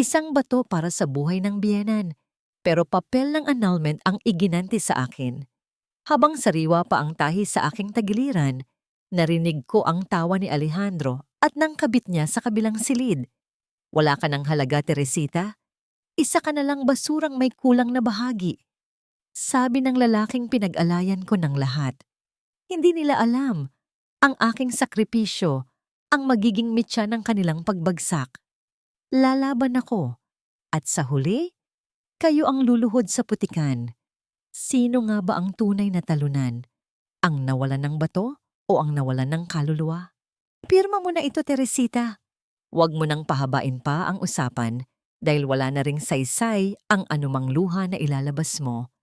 Isang bato para sa buhay ng biyenan, pero papel ng annulment ang iginanti sa akin. Habang sariwa pa ang tahi sa aking tagiliran, narinig ko ang tawa ni Alejandro at ng kabit niya sa kabilang silid. Wala ka ng halaga, Teresita? Isa ka na lang basurang may kulang na bahagi. Sabi ng lalaking pinag-alayan ko ng lahat. Hindi nila alam ang aking sakripisyo, ang magiging mitya ng kanilang pagbagsak. Lalaban ako, at sa huli, kayo ang luluhod sa putikan. Sino nga ba ang tunay na talunan? Ang nawalan ng bato o ang nawalan ng kaluluwa? Pirma mo na ito, Teresita. Huwag mo nang pahabain pa ang usapan dahil wala na ring saysay ang anumang luha na ilalabas mo.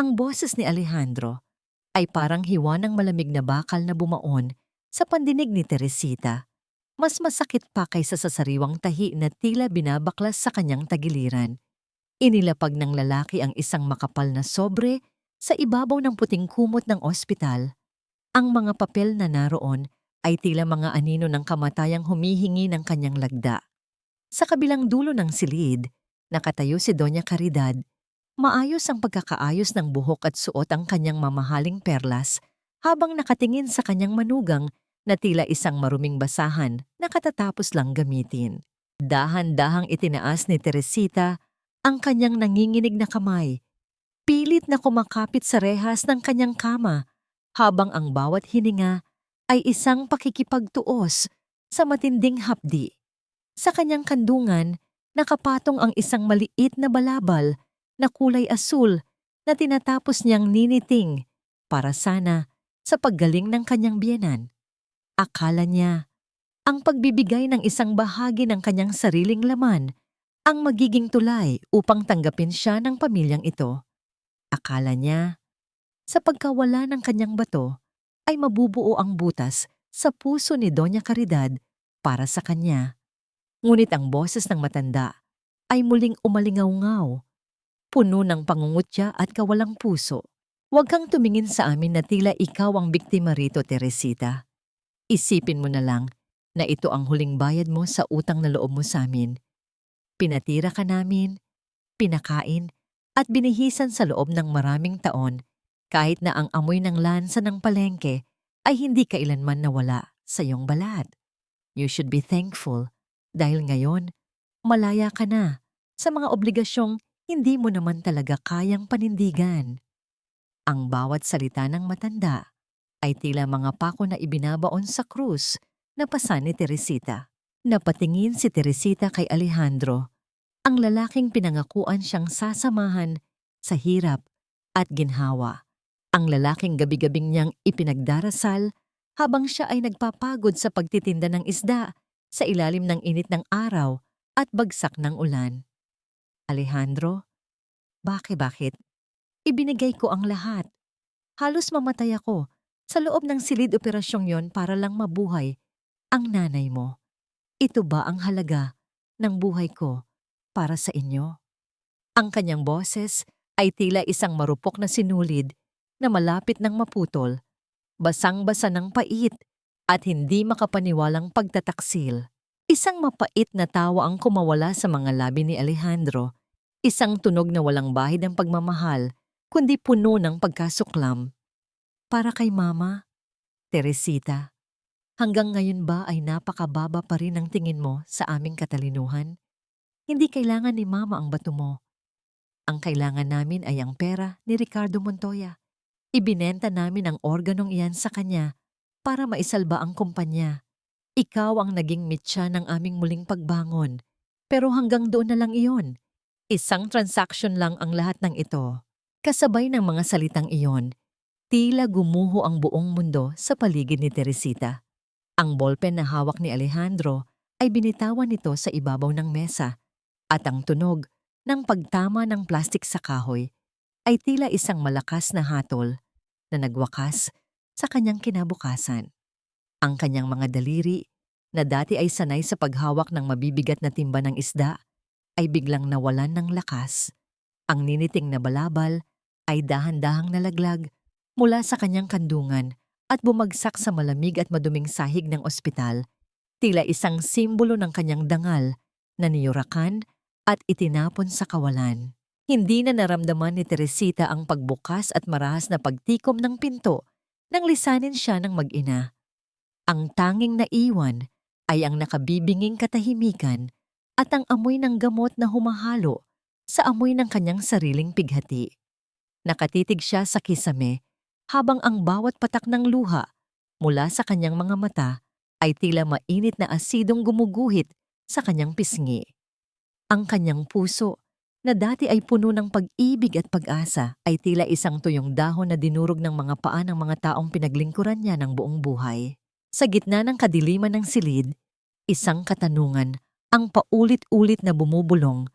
Ang boses ni Alejandro ay parang hiwa ng malamig na bakal na bumaon sa pandinig ni Teresita. Mas masakit pa kaysa sa sariwang tahi na tila binabaklas sa kanyang tagiliran. Inilapag ng lalaki ang isang makapal na sobre sa ibabaw ng puting kumot ng ospital. Ang mga papel na naroon ay tila mga anino ng kamatayang humihingi ng kanyang lagda. Sa kabilang dulo ng silid, nakatayo si Doña Caridad. Maayos ang pagkakaayos ng buhok at suot ang kanyang mamahaling perlas habang nakatingin sa kanyang manugang na tila isang maruming basahan na katatapos lang gamitin. Dahan-dahang itinaas ni Teresita ang kanyang nanginginig na kamay. Pilit na kumakapit sa rehas ng kanyang kama habang ang bawat hininga ay isang pakikipagtuos sa matinding hapdi. Sa kanyang kandungan, nakapatong ang isang maliit na balabal na kulay asul na tinatapos niyang niniting para sana sa paggaling ng kanyang biyenan. Akala niya, ang pagbibigay ng isang bahagi ng kanyang sariling laman ang magiging tulay upang tanggapin siya ng pamilyang ito. Akala niya, sa pagkawala ng kanyang bato, ay mabubuo ang butas sa puso ni Doña Caridad para sa kanya. Ngunit ang boses ng matanda ay muling umalingaw-ngaw, puno ng pangungutya at kawalang puso. Huwag kang tumingin sa amin na tila ikaw ang biktima rito, Teresita. Isipin mo na lang na ito ang huling bayad mo sa utang na loob mo sa amin. Pinatira ka namin, pinakain, at binihisan sa loob ng maraming taon kahit na ang amoy ng lansa ng palengke ay hindi kailanman nawala sa iyong balat. You should be thankful dahil ngayon malaya ka na sa mga obligasyong hindi mo naman talaga kayang panindigan. Ang bawat salita ng matanda ay tila mga pako na ibinabaon sa krus na pasan ni Teresita. Napatingin si Teresita kay Alejandro, ang lalaking pinangakuan siyang sasamahan sa hirap at ginhawa. Ang lalaking gabi-gabing niyang ipinagdarasal habang siya ay nagpapagod sa pagtitinda ng isda sa ilalim ng init ng araw at bagsak ng ulan. Alejandro, bakit? Ibinigay ko ang lahat. Halos mamatay ako sa loob ng silid operasyong yon para lang mabuhay ang nanay mo. Ito ba ang halaga ng buhay ko para sa inyo? Ang kanyang boses ay tila isang marupok na sinulid na malapit ng maputol, basang-basa ng pait at hindi makapaniwalang pagtataksil. Isang mapait na tawa ang kumawala sa mga labi ni Alejandro, isang tunog na walang bahid ng pagmamahal, kundi puno ng pagkasuklam. Para kay Mama, Teresita, hanggang ngayon ba ay napakababa pa rin ang tingin mo sa aming katalinuhan? Hindi kailangan ni Mama ang bato mo. Ang kailangan namin ay ang pera ni Ricardo Montoya. Ibinenta namin ang organong iyan sa kanya para maisalba ang kumpanya. Ikaw ang naging mitya ng aming muling pagbangon. Pero hanggang doon na lang iyon. Isang transaction lang ang lahat ng ito. Kasabay ng mga salitang iyon, tila gumuho ang buong mundo sa paligid ni Teresita. Ang ballpen na hawak ni Alejandro ay binitawan nito sa ibabaw ng mesa at ang tunog ng pagtama ng plastik sa kahoy ay tila isang malakas na hatol na nagwakas sa kanyang kinabukasan. Ang kanyang mga daliri na dati ay sanay sa paghawak ng mabibigat na timba ng isda ay biglang nawalan ng lakas. Ang niniting na balabal ay dahan-dahang nalaglag mula sa kanyang kandungan at bumagsak sa malamig at maduming sahig ng ospital, tila isang simbolo ng kanyang dangal na niyurakan at itinapon sa kawalan. Hindi na naramdaman ni Teresita ang pagbukas at marahas na pagtikom ng pinto nang lisanin siya ng mag-ina. Ang tanging naiwan ay ang nakabibinging katahimikan at ang amoy ng gamot na humahalo sa amoy ng kanyang sariling pighati. Nakatitig siya sa kisame habang ang bawat patak ng luha mula sa kanyang mga mata ay tila mainit na asidong gumuguhit sa kanyang pisngi. Ang kanyang puso, na dati ay puno ng pag-ibig at pag-asa, ay tila isang tuyong dahon na dinurog ng mga paa ng mga taong pinaglingkuran niya ng buong buhay. Sa gitna ng kadiliman ng silid, isang katanungan ang paulit-ulit na bumubulong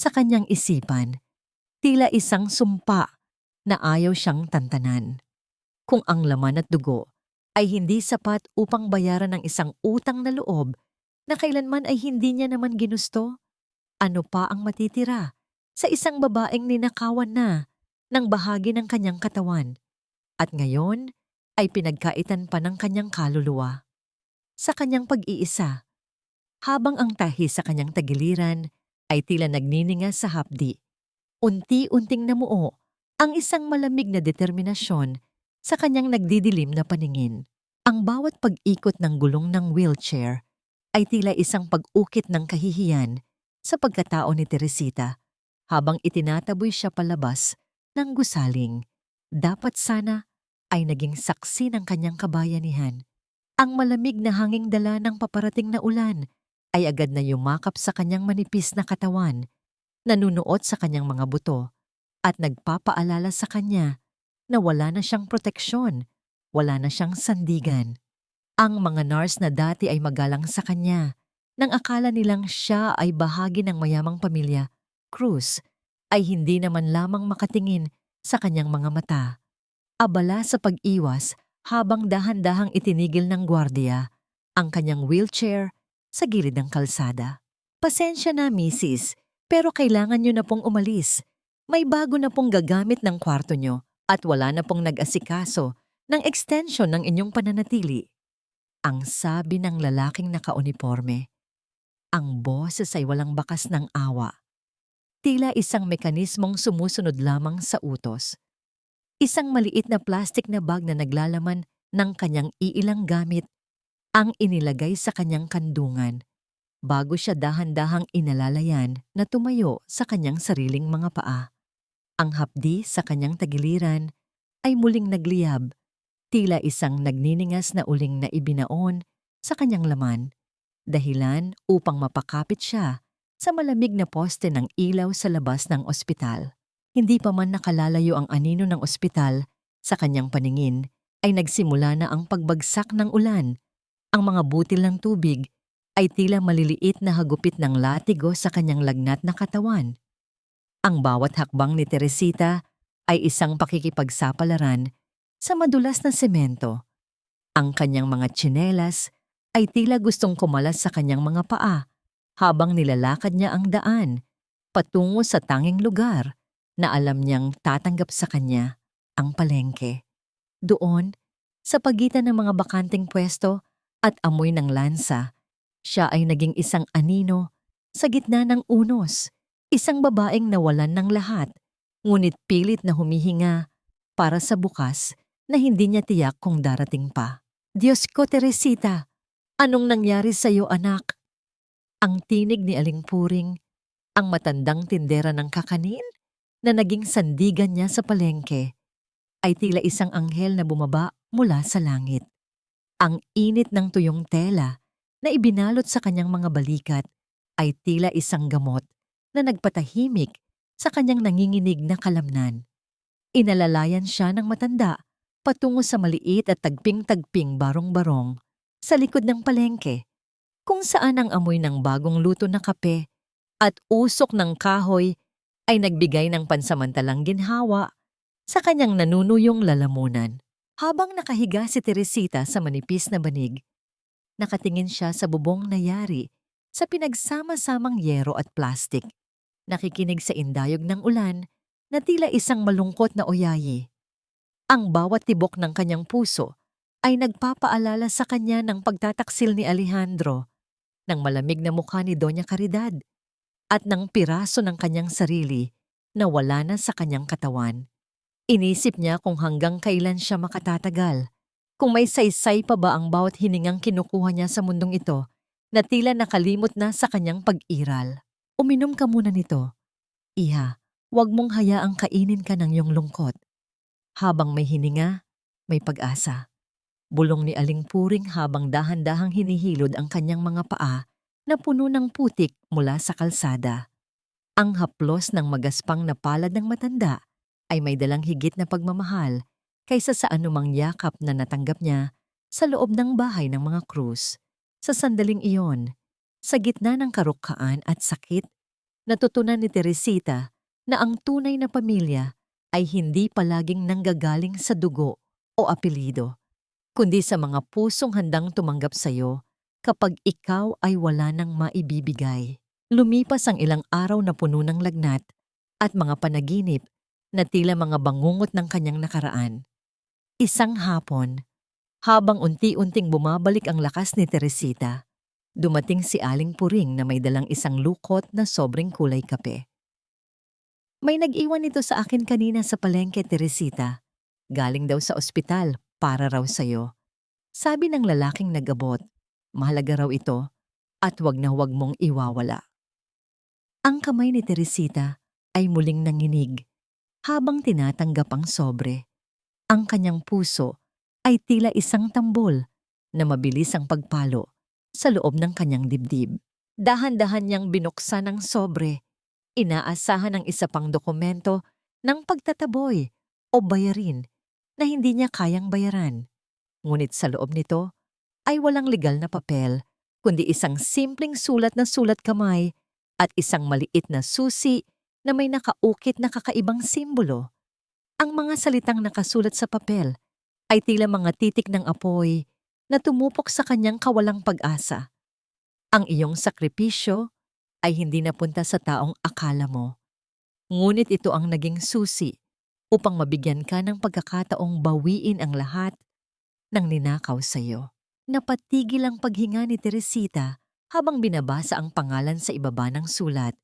sa kanyang isipan, tila isang sumpa na ayaw siyang tantanan. Kung ang laman at dugo ay hindi sapat upang bayaran ng isang utang na loob na kailanman ay hindi niya naman ginusto, ano pa ang matitira sa isang babaeng ninakawan na ng bahagi ng kanyang katawan at ngayon ay pinagkaitan pa ng kanyang kaluluwa? Sa kanyang pag-iisa, habang ang tahi sa kanyang tagiliran ay tila nagnininga sa hapdi, unti-unting namuo ang isang malamig na determinasyon sa kanyang nagdidilim na paningin. Ang bawat pag-ikot ng gulong ng wheelchair ay tila isang pag-ukit ng kahihiyan sa pagkatao ni Teresita habang itinataboy siya palabas ng gusaling. Dapat sana ay naging saksi ng kanyang kabayanihan. Ang malamig na hanging dala ng paparating na ulan ay agad na yumakap sa kanyang manipis na katawan, nanunuot sa kanyang mga buto at nagpapaalala sa kanya na wala na siyang proteksyon, wala na siyang sandigan. Ang mga nurse na dati ay magalang sa kanya nang akala nilang siya ay bahagi ng mayamang pamilya, Cruz, ay hindi naman lamang makatingin sa kanyang mga mata. Abala sa pag-iwas habang dahan-dahang itinigil ng gwardiya ang kanyang wheelchair sa gilid ng kalsada. Pasensya na, Mrs., pero kailangan nyo na pong umalis. May bago na pong gagamit ng kwarto nyo at wala na pong nag-asikaso ng extension ng inyong pananatili. Ang sabi ng lalaking nakauniporme. Ang boses ay walang bakas ng awa. Tila isang mekanismong sumusunod lamang sa utos. Isang maliit na plastic na bag na naglalaman ng kanyang iilang gamit ang inilagay sa kanyang kandungan bago siya dahan-dahang inalalayan na tumayo sa kanyang sariling mga paa. Ang hapdi sa kanyang tagiliran ay muling nagliyab, tila isang nagniningas na uling na ibinaon sa kanyang laman, dahilan upang mapakapit siya sa malamig na poste ng ilaw sa labas ng ospital. Hindi pa man nakalalayo ang anino ng ospital, sa kanyang paningin ay nagsimula na ang pagbagsak ng ulan. Ang mga butil ng tubig ay tila maliliit na hagupit ng latigo sa kanyang lagnat na katawan. Ang bawat hakbang ni Teresita ay isang pakikipagsapalaran sa madulas na semento. Ang kanyang mga tsinelas ay tila gustong kumalas sa kanyang mga paa habang nilalakad niya ang daan patungo sa tanging lugar na alam niyang tatanggap sa kanya, ang palengke. Doon, sa pagitan ng mga bakanting pwesto at amoy ng lansa, siya ay naging isang anino sa gitna ng unos, isang babaeng nawalan ng lahat, ngunit pilit na humihinga para sa bukas na hindi niya tiyak kung darating pa. Diyos ko, Teresita, anong nangyari sa iyo, anak? Ang tinig ni Aling Puring, ang matandang tindera ng kakanin na naging sandigan niya sa palengke, ay tila isang anghel na bumaba mula sa langit. Ang init ng tuyong tela na ibinalot sa kanyang mga balikat ay tila isang gamot na nagpatahimik sa kanyang nanginginig na kalamnan. Inalalayan siya ng matanda patungo sa maliit at tagping-tagping barong-barong sa likod ng palengke, kung saan ang amoy ng bagong luto na kape at usok ng kahoy ay nagbigay ng pansamantalang ginhawa sa kanyang nanunuyong lalamunan. Habang nakahiga si Teresita sa manipis na banig, nakatingin siya sa bubong na yari sa pinagsama-samang yero at plastik. Nakikinig sa indayog ng ulan na tila isang malungkot na oyayi. Ang bawat tibok ng kanyang puso ay nagpapaalala sa kanya ng pagtataksil ni Alejandro, ng malamig na mukha ni Doña Caridad, at ng piraso ng kanyang sarili na wala na sa kanyang katawan. Inisip niya kung hanggang kailan siya makatatagal. Kung may saysay pa ba ang bawat hiningang kinukuha niya sa mundong ito na tila nakalimot na sa kanyang pag-iral. Uminom ka muna nito. Iha, huwag mong hayaang kainin ka ng iyong lungkot. Habang may hininga, may pag-asa. Bulong ni Aling Puring habang dahan-dahang hinihilod ang kanyang mga paa na puno ng putik mula sa kalsada. Ang haplos ng magaspang na palad ng matanda ay may dalang higit na pagmamahal kaysa sa anumang yakap na natanggap niya sa loob ng bahay ng mga krus. Sa sandaling iyon, sa gitna ng karukhaan at sakit, natutunan ni Teresita na ang tunay na pamilya ay hindi palaging nanggagaling sa dugo o apelido, kundi sa mga pusong handang tumanggap sa iyo kapag ikaw ay wala nang maibibigay. Lumipas ang ilang araw na puno ng lagnat at mga panaginip na tila mga bangungot ng kanyang nakaraan. Isang hapon, habang unti-unting bumabalik ang lakas ni Teresita, dumating si Aling Puring na may dalang isang lukot na sobrang kulay kape. May nag-iwan ito sa akin kanina sa palengke, Teresita. Galing daw sa ospital para raw sa'yo. Sabi ng lalaking nag-abot, mahalaga raw ito at wag na wag mong iwawala. Ang kamay ni Teresita ay muling nanginig habang tinatanggap ang sobre. Ang kanyang puso ay tila isang tambol na mabilis ang pagpalo sa loob ng kanyang dibdib. Dahan-dahan niyang binuksan ang sobre. Inaasahan ang isa pang dokumento ng pagtataboy o bayarin na hindi niya kayang bayaran. Ngunit sa loob nito ay walang legal na papel, kundi isang simpleng sulat na sulat kamay at isang maliit na susi na may nakaukit na kakaibang simbolo. Ang mga salitang nakasulat sa papel ay tila mga titik ng apoy na tumupok sa kanyang kawalang pag-asa. Ang iyong sakripisyo ay hindi napunta sa taong akala mo. Ngunit ito ang naging susi upang mabigyan ka ng pagkakataong bawiin ang lahat ng ninakaw sa iyo. Napatigil ang paghinga ni Teresita habang binabasa ang pangalan sa ibaba ng sulat.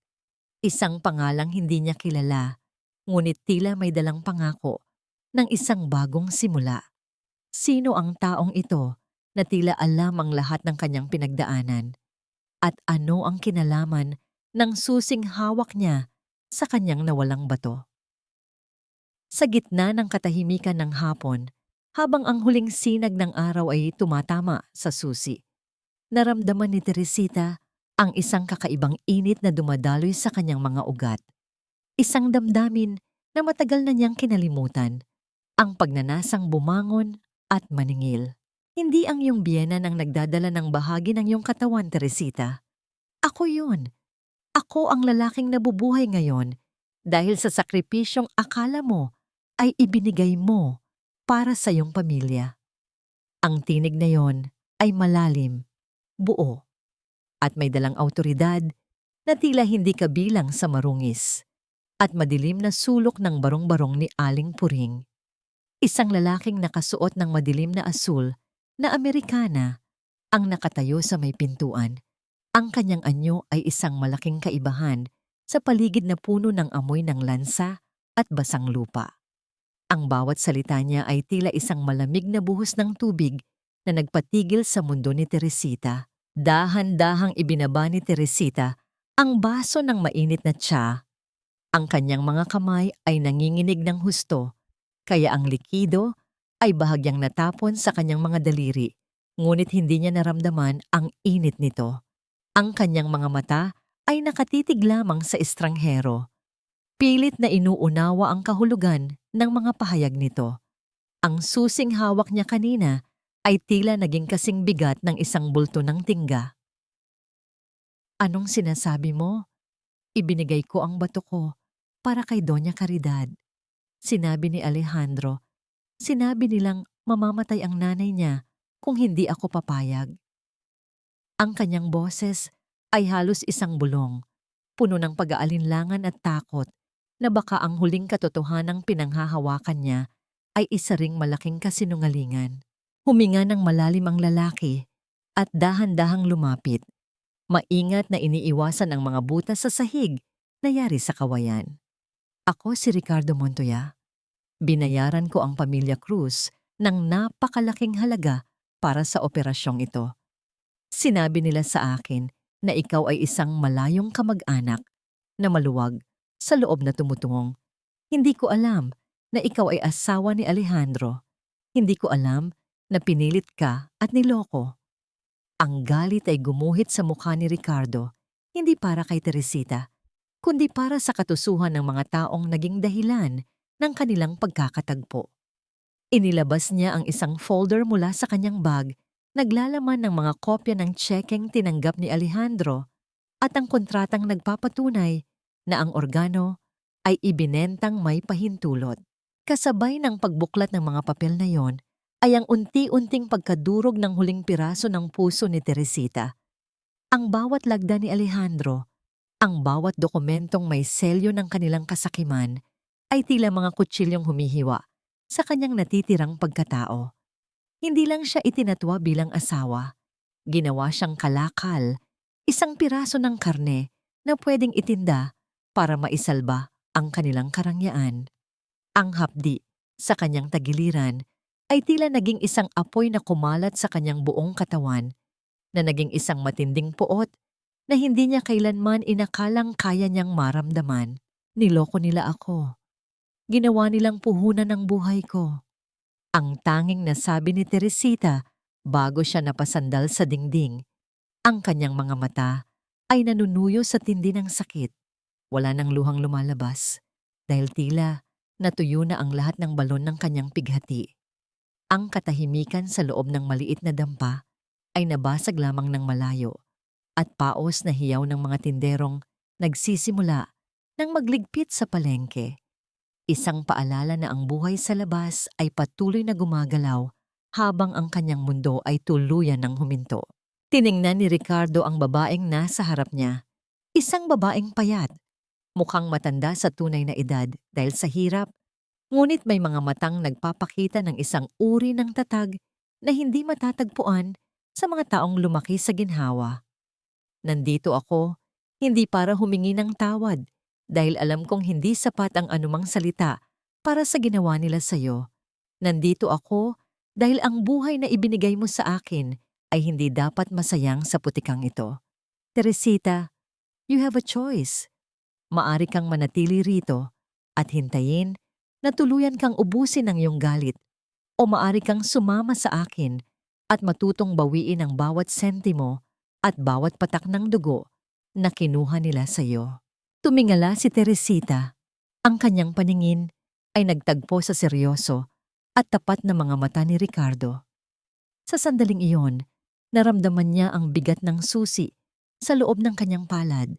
Isang pangalang hindi niya kilala, ngunit tila may dalang pangako ng isang bagong simula. Sino ang taong ito na tila alam ang lahat ng kanyang pinagdaanan? At ano ang kinalaman ng susing hawak niya sa kanyang nawalang bato? Sa gitna ng katahimikan ng hapon, habang ang huling sinag ng araw ay tumatama sa susi, naramdaman ni Teresita ang isang kakaibang init na dumadaloy sa kanyang mga ugat. Isang damdamin na matagal na niyang kinalimutan, ang pagnanasang bumangon at maningil. Hindi ang iyong biyenan ang nagdadala ng bahagi ng iyong katawan, Teresita. Ako yun. Ako ang lalaking nabubuhay ngayon dahil sa sakripisyong akala mo ay ibinigay mo para sa iyong pamilya. Ang tinig na yon ay malalim, buo, at may dalang awtoridad na tila hindi kabilang sa marungis at madilim na sulok ng barong-barong ni Aling Puring. Isang lalaking nakasuot ng madilim na asul na Amerikana ang nakatayo sa may pintuan. Ang kanyang anyo ay isang malaking kaibahan sa paligid na puno ng amoy ng lansa at basang lupa. Ang bawat salita niya ay tila isang malamig na buhos ng tubig na nagpatigil sa mundo ni Teresita. Dahan-dahang ibinaba ni Teresita ang baso ng mainit na tsa. Ang kanyang mga kamay ay nanginginig ng husto, kaya ang likido ay bahagyang natapon sa kanyang mga daliri, ngunit hindi niya naramdaman ang init nito. Ang kanyang mga mata ay nakatitig lamang sa estranghero. Pilit na inuunawa ang kahulugan ng mga pahayag nito. Ang susing hawak niya kanina ay tila naging kasing bigat ng isang bulto ng tingga. Anong sinasabi mo? Ibinigay ko ang bato ko para kay Doña Caridad. Sinabi ni Alejandro. Sinabi nilang mamamatay ang nanay niya kung hindi ako papayag. Ang kanyang boses ay halos isang bulong, puno ng pag-aalinlangan at takot na baka ang huling katotohanang pinanghahawakan niya ay isa ring malaking kasinungalingan. Huminga ng malalim ang lalaki at dahan-dahang lumapit. Maingat na iniiwasan ang mga butas sa sahig na yari sa kawayan. Ako si Ricardo Montoya. Binayaran ko ang pamilya Cruz ng napakalaking halaga para sa operasyong ito. Sinabi nila sa akin na ikaw ay isang malayong kamag-anak na maluwag sa loob na tumutungong. Hindi ko alam na ikaw ay asawa ni Alejandro. Hindi ko alam na pinilit ka at niloko. Ang galit ay gumuhit sa mukha ni Ricardo, hindi para kay Teresita, kundi para sa katusuhan ng mga taong naging dahilan ng kanilang pagkakatagpo. Inilabas niya ang isang folder mula sa kanyang bag, naglalaman ng mga kopya ng tsekeng tinanggap ni Alejandro at ang kontratang nagpapatunay na ang organo ay ibinentang may pahintulot. Kasabay ng pagbuklat ng mga papel na yon ay ang unti-unting pagkadurog ng huling piraso ng puso ni Teresita. Ang bawat lagda ni Alejandro, ang bawat dokumentong may selyo ng kanilang kasakiman ay tila mga kutsilyong humihiwa sa kanyang natitirang pagkatao. Hindi lang siya itinatwa bilang asawa, ginawa siyang kalakal, isang piraso ng karne na pwedeng itinda para maisalba ang kanilang karangyaan. Ang hapdi sa kanyang tagiliran ay tila naging isang apoy na kumalat sa kanyang buong katawan, na naging isang matinding puot na hindi niya kailanman inakalang kaya niyang maramdaman. Niloko nila ako. Ginawa nilang puhunan ng buhay ko. Ang tanging nasabi ni Teresita bago siya napasandal sa dingding, ang kanyang mga mata ay nanunuyo sa tindi ng sakit. Wala nang luhang lumalabas dahil tila natuyo na ang lahat ng balon ng kanyang pighati. Ang katahimikan sa loob ng maliit na dampa ay nabasag lamang ng malayo at paos na hiyaw ng mga tinderong nagsisimula nang magligpit sa palengke. Isang paalala na ang buhay sa labas ay patuloy na gumagalaw habang ang kanyang mundo ay tuluyan ng huminto. Tiningnan ni Ricardo ang babaeng nasa harap niya. Isang babaeng payat, mukhang matanda sa tunay na edad dahil sa hirap, ngunit may mga matang nagpapakita ng isang uri ng tatag na hindi matatagpuan sa mga taong lumaki sa ginhawa. Nandito ako, hindi para humingi ng tawad, dahil alam kong hindi sapat ang anumang salita para sa ginawa nila sa'yo. Nandito ako dahil ang buhay na ibinigay mo sa akin ay hindi dapat masayang sa putikang ito. Teresita, you have a choice. Maari kang manatili rito at hintayin na tuluyan kang ubusin ng iyong galit, o maari kang sumama sa akin at matutong bawiin ang bawat sentimo at bawat patak ng dugo na kinuha nila sa iyo. Tumingala si Teresita. Ang kanyang paningin ay nagtagpo sa seryoso at tapat na mga mata ni Ricardo. Sa sandaling iyon, naramdaman niya ang bigat ng susi sa loob ng kanyang palad.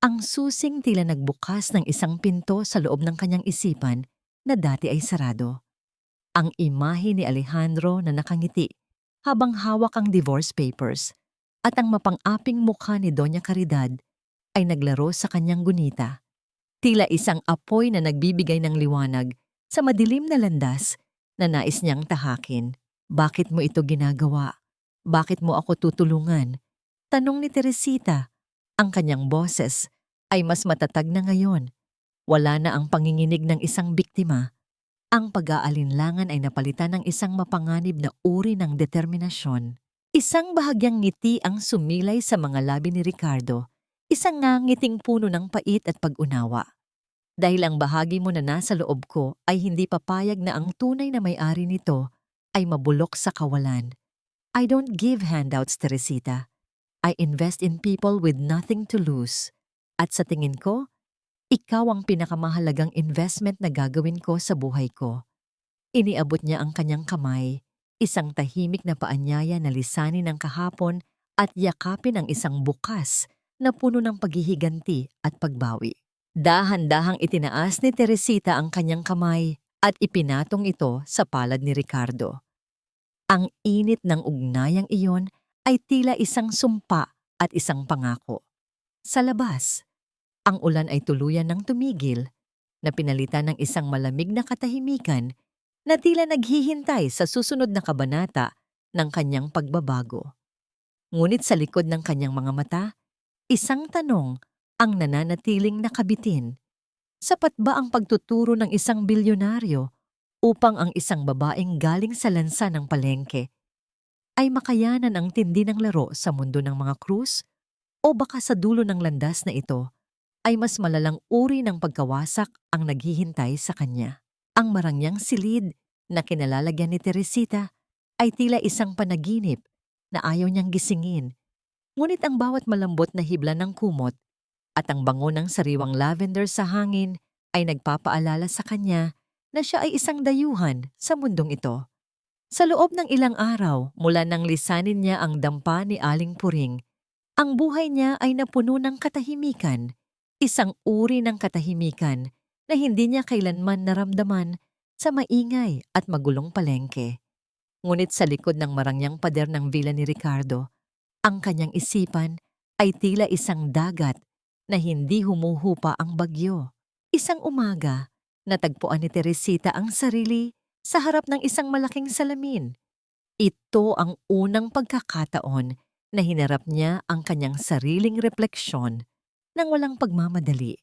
Ang susing tila nagbukas ng isang pinto sa loob ng kanyang isipan na dati ay sarado. Ang imahe ni Alejandro na nakangiti habang hawak ang divorce papers at ang mapang-aping mukha ni Doña Caridad ay naglaro sa kanyang gunita. Tila isang apoy na nagbibigay ng liwanag sa madilim na landas na nais niyang tahakin. Bakit mo ito ginagawa? Bakit mo ako tutulungan? Tanong ni Teresita. Ang kanyang boses ay mas matatag na ngayon. Wala na ang panginginig ng isang biktima. Ang pag-aalinlangan ay napalitan ng isang mapanganib na uri ng determinasyon. Isang bahagyang ngiti ang sumilay sa mga labi ni Ricardo. Isang ngiting puno ng pait at pag-unawa. Dahil ang bahagi mo na nasa loob ko ay hindi papayag na ang tunay na may-ari nito ay mabulok sa kawalan. I don't give handouts, Teresita. I invest in people with nothing to lose. At sa tingin ko, ikaw ang pinakamahalagang investment na gagawin ko sa buhay ko. Iniabot niya ang kanyang kamay, isang tahimik na paanyaya na lisanin ng kahapon at yakapin ang isang bukas na puno ng paghihiganti at pagbawi. Dahan-dahang itinaas ni Teresita ang kanyang kamay at ipinatong ito sa palad ni Ricardo. Ang init ng ugnayang iyon ay tila isang sumpa at isang pangako. Sa labas, ang ulan ay tuluyan ng tumigil, na pinalitan ng isang malamig na katahimikan na tila naghihintay sa susunod na kabanata ng kanyang pagbabago. Ngunit sa likod ng kanyang mga mata Isang tanong ang nananatiling nakabitin. Sapat ba ang pagtuturo ng isang bilyonaryo upang ang isang babaeng galing sa lansa ng palengke ay makayanan ang tindi ng laro sa mundo ng mga krus? O baka sa dulo ng landas na ito ay mas malalang uri ng pagkawasak ang naghihintay sa kanya? Ang marangyang silid na kinalalagyan ni Teresita ay tila isang panaginip na ayaw niyang gisingin. Ngunit ang bawat malambot na hibla ng kumot at ang bango ng sariwang lavender sa hangin ay nagpapaalala sa kanya na siya ay isang dayuhan sa mundong ito. Sa loob ng ilang araw mula nang lisanin niya ang dampa ni Aling Puring, ang buhay niya ay napuno ng katahimikan, isang uri ng katahimikan na hindi niya kailanman naramdaman sa maingay at magulong palengke. Ngunit sa likod ng marangyang pader ng villa ni Ricardo, ang kanyang isipan ay tila isang dagat na hindi humuhupa ang bagyo. Isang umaga, natagpuan ni Teresita ang sarili sa harap ng isang malaking salamin. Ito ang unang pagkakataon na hinarap niya ang kanyang sariling refleksyon nang walang pagmamadali.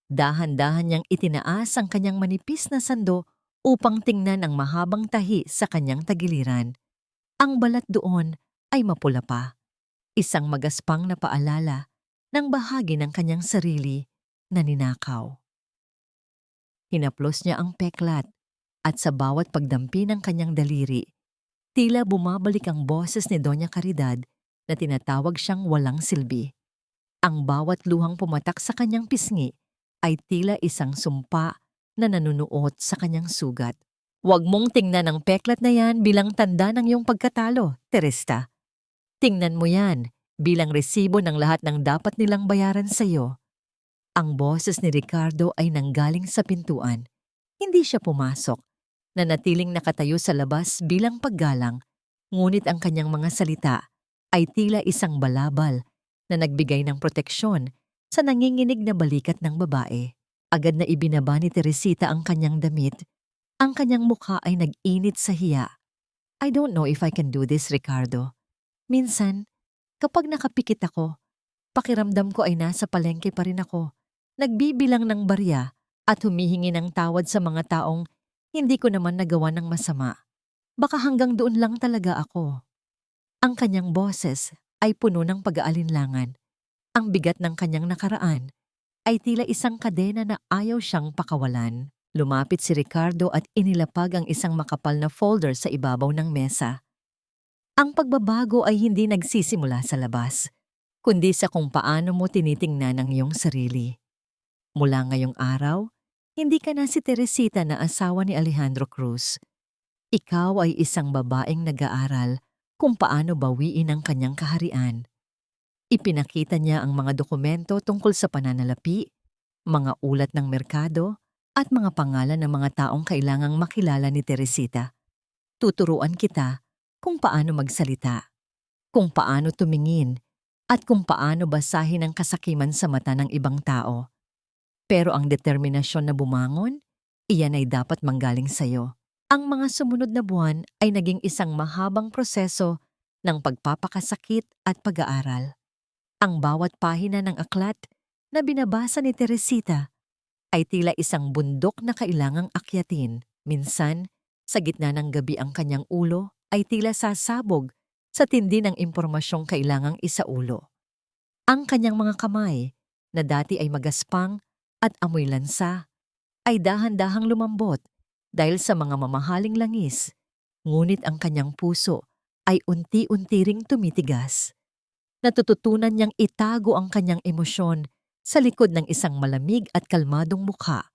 Dahan-dahan niyang itinaas ang kanyang manipis na sando upang tingnan ang mahabang tahi sa kanyang tagiliran. Ang balat doon ay mapula pa, isang magaspang na paalala ng bahagi ng kanyang sarili na ninakaw. Hinaplos niya ang peklat at sa bawat pagdampi ng kanyang daliri, tila bumabalik ang boses ni Doña Caridad na tinatawag siyang walang silbi. Ang bawat luhang pumatak sa kanyang pisngi ay tila isang sumpa na nanunuot sa kanyang sugat. Huwag mong tingnan ang peklat na yan bilang tanda ng iyong pagkatalo, Teresta. Tingnan mo yan bilang resibo ng lahat ng dapat nilang bayaran sa iyo. Ang boses ni Ricardo ay nanggaling sa pintuan. Hindi siya pumasok. Nanatiling nakatayo sa labas bilang paggalang, ngunit ang kanyang mga salita ay tila isang balabal na nagbigay ng proteksyon sa nanginginig na balikat ng babae. Agad na ibinaba ni Teresita ang kanyang damit. Ang kanyang mukha ay nag-init sa hiya. I don't know if I can do this, Ricardo. Minsan, kapag nakapikit ako, pakiramdam ko ay nasa palengke pa rin ako, nagbibilang ng barya at humihingi ng tawad sa mga taong hindi ko naman nagawa ng masama. Baka hanggang doon lang talaga ako. Ang kanyang boses ay puno ng pag-aalinlangan. Ang bigat ng kanyang nakaraan ay tila isang kadena na ayaw siyang pakawalan. Lumapit si Ricardo at inilapag ang isang makapal na folder sa ibabaw ng mesa. Ang pagbabago ay hindi nagsisimula sa labas, kundi sa kung paano mo tinitingnan ang iyong sarili. Mula ngayong araw, hindi ka na si Teresita na asawa ni Alejandro Cruz. Ikaw ay isang babaeng nag-aaral kung paano bawiin ang kanyang kaharian. Ipinakita niya ang mga dokumento tungkol sa pananalapi, mga ulat ng merkado, at mga pangalan ng mga taong kailangang makilala ni Teresita. Tuturuan kita kung paano magsalita, kung paano tumingin, at kung paano basahin ang kasakiman sa mata ng ibang tao. Pero ang determinasyon na bumangon, iyan ay dapat manggaling sa'yo. Ang mga sumunod na buwan ay naging isang mahabang proseso ng pagpapakasakit at pag-aaral. Ang bawat pahina ng aklat na binabasa ni Teresita ay tila isang bundok na kailangang akyatin. Minsan, sa gitna ng gabi ang kanyang ulo ay tila sasabog sa tindi ng impormasyong kailangang isaulo. Ang kanyang mga kamay, na dati ay magaspang at amoy lansa, ay dahan-dahang lumambot dahil sa mga mamahaling langis, ngunit ang kanyang puso ay unti-unti ring tumitigas. Natututunan niyang itago ang kanyang emosyon sa likod ng isang malamig at kalmadong mukha,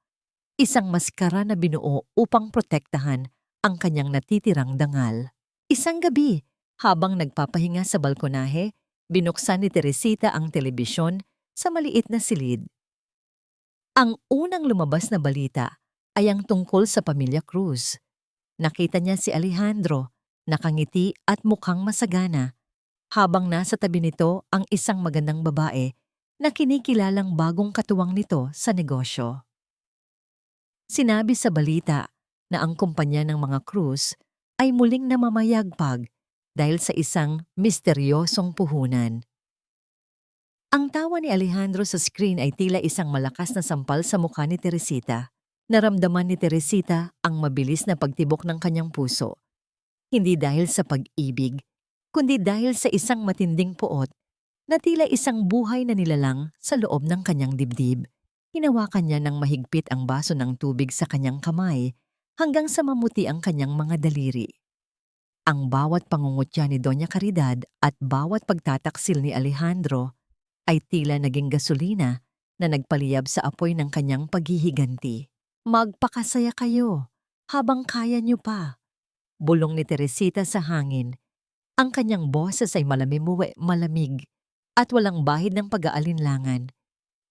isang maskara na binuo upang protektahan ang kanyang natitirang dangal. Isang gabi, habang nagpapahinga sa balkonahe, binuksan ni Teresita ang telebisyon sa maliit na silid. Ang unang lumabas na balita ay ang tungkol sa pamilya Cruz. Nakita niya si Alejandro, nakangiti at mukhang masagana, habang nasa tabi nito ang isang magandang babae na kinikilalang bagong katuwang nito sa negosyo. Sinabi sa balita na ang kumpanya ng mga Cruz ay muling namamayagpag dahil sa isang misteryosong puhunan. Ang tawa ni Alejandro sa screen ay tila isang malakas na sampal sa mukha ni Teresita. Naramdaman ni Teresita ang mabilis na pagtibok ng kanyang puso. Hindi dahil sa pag-ibig, kundi dahil sa isang matinding puot na tila isang buhay na nilalang sa loob ng kanyang dibdib. Hinawakan niya ng mahigpit ang baso ng tubig sa kanyang kamay hanggang sa mamuti ang kanyang mga daliri. Ang bawat pangungutya ni Doña Caridad at bawat pagtataksil ni Alejandro ay tila naging gasolina na nagpaliyab sa apoy ng kanyang paghihiganti. Magpakasaya kayo habang kaya niyo pa. Bulong ni Teresita sa hangin. Ang kanyang boses ay malamig at walang bahid ng pag-aalinlangan.